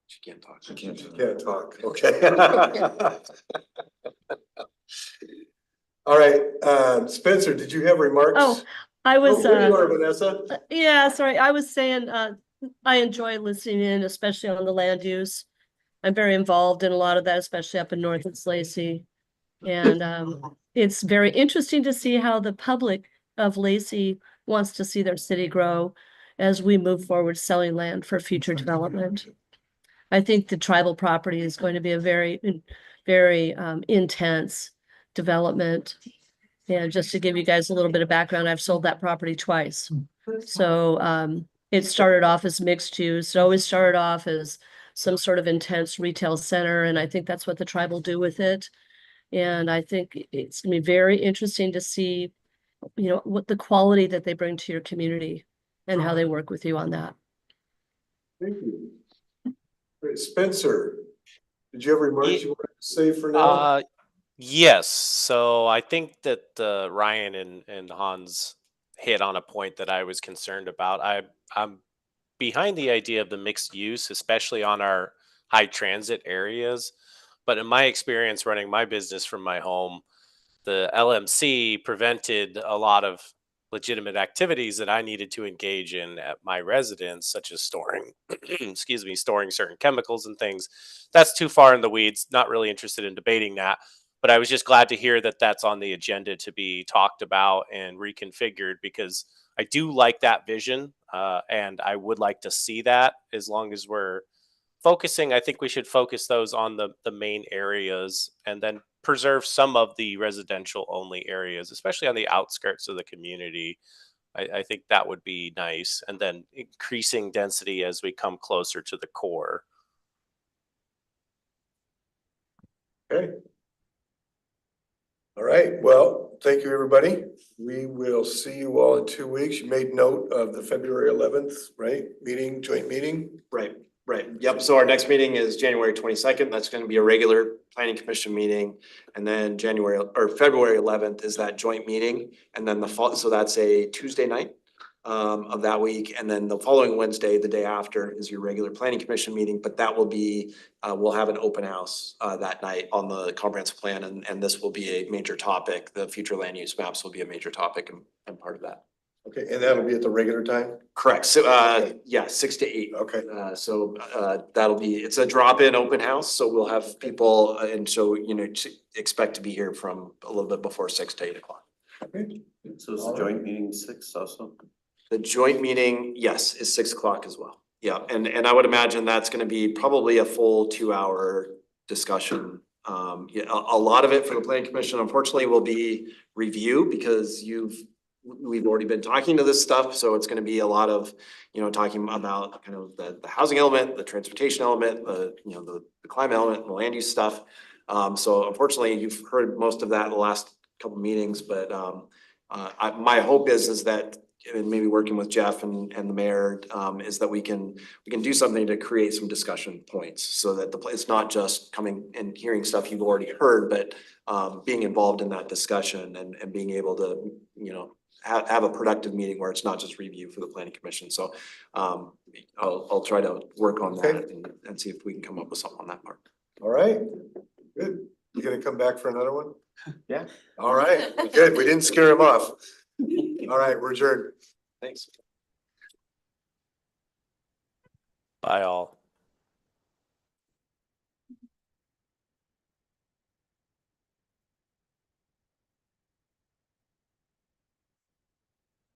She can't talk. She can't talk, okay. All right, Spencer, did you have remarks? Oh, I was, There you are, Vanessa. yeah, sorry, I was saying, I enjoy listening in, especially on the land use. I'm very involved in a lot of that, especially up in North East Lacey. And, it's very interesting to see how the public of Lacey wants to see their city grow as we move forward selling land for future development. I think the tribal property is going to be a very, very, intense development. And just to give you guys a little bit of background, I've sold that property twice. So it started off as mixed use. It always started off as some sort of intense retail center, and I think that's what the tribe will do with it. And I think it's gonna be very interesting to see, you know, what the quality that they bring to your community and how they work with you on that. Thank you. All right, Spencer, did you have remarks you wanted to say for now? Yes. So I think that Ryan and Hans hit on a point that I was concerned about. I'm behind the idea of the mixed use, especially on our high transit areas. But in my experience running my business from my home, the LMC prevented a lot of legitimate activities that I needed to engage in at my residence, such as storing, excuse me, storing certain chemicals and things. That's too far in the weeds. Not really interested in debating that. But I was just glad to hear that that's on the agenda to be talked about and reconfigured because I do like that vision, and I would like to see that as long as we're focusing. I think we should focus those on the main areas and then preserve some of the residential only areas, especially on the outskirts of the community. I think that would be nice. And then increasing density as we come closer to the core. Okay. All right, well, thank you, everybody. We will see you all in 2 weeks. You made note of the February 11th, right? Joint meeting? Right. Right, yep, so our next meeting is January 22nd. That's gonna be a regular planning commission meeting. And then February 11th is that joint meeting, and then so that's a Tuesday night of that week, and then the following Wednesday, the day after, is your regular planning commission meeting, but that will be, we'll have an open house that night on the comprehensive plan, and this will be a major topic. The future land use maps will be a major topic and part of that. Okay, and that'll be at the regular time? Correct, so yeah, 6 to 8. Okay. That'll be, it's a drop-in open house, so we'll have people, and so, expect to be here from a little bit before 6 to 8 o'clock. Okay. So is the joint meeting 6 also? The joint meeting, yes, is 6 o'clock as well. Yeah, and I would imagine that's gonna be probably a full 2-hour discussion. Yeah, a lot of it for the planning commission unfortunately will be review because we've already been talking to this stuff, so it's gonna be a lot of, talking about kind of the housing element, the transportation element, the climate element, the land use stuff. So unfortunately, you've heard most of that in the last couple meetings, but my hope is that, and maybe working with Jeff and the mayor, is that we can do something to create some discussion points so that it's not just coming and hearing stuff you've already heard, but being involved in that discussion and being able to, have a productive meeting where it's not just review for the planning commission. So I'll try to work on that and see if we can come up with something on that part. All right, good. You gonna come back for another one? Yeah. All right, good. We didn't scare him off. All right, we're adjourned. Thanks. Bye all.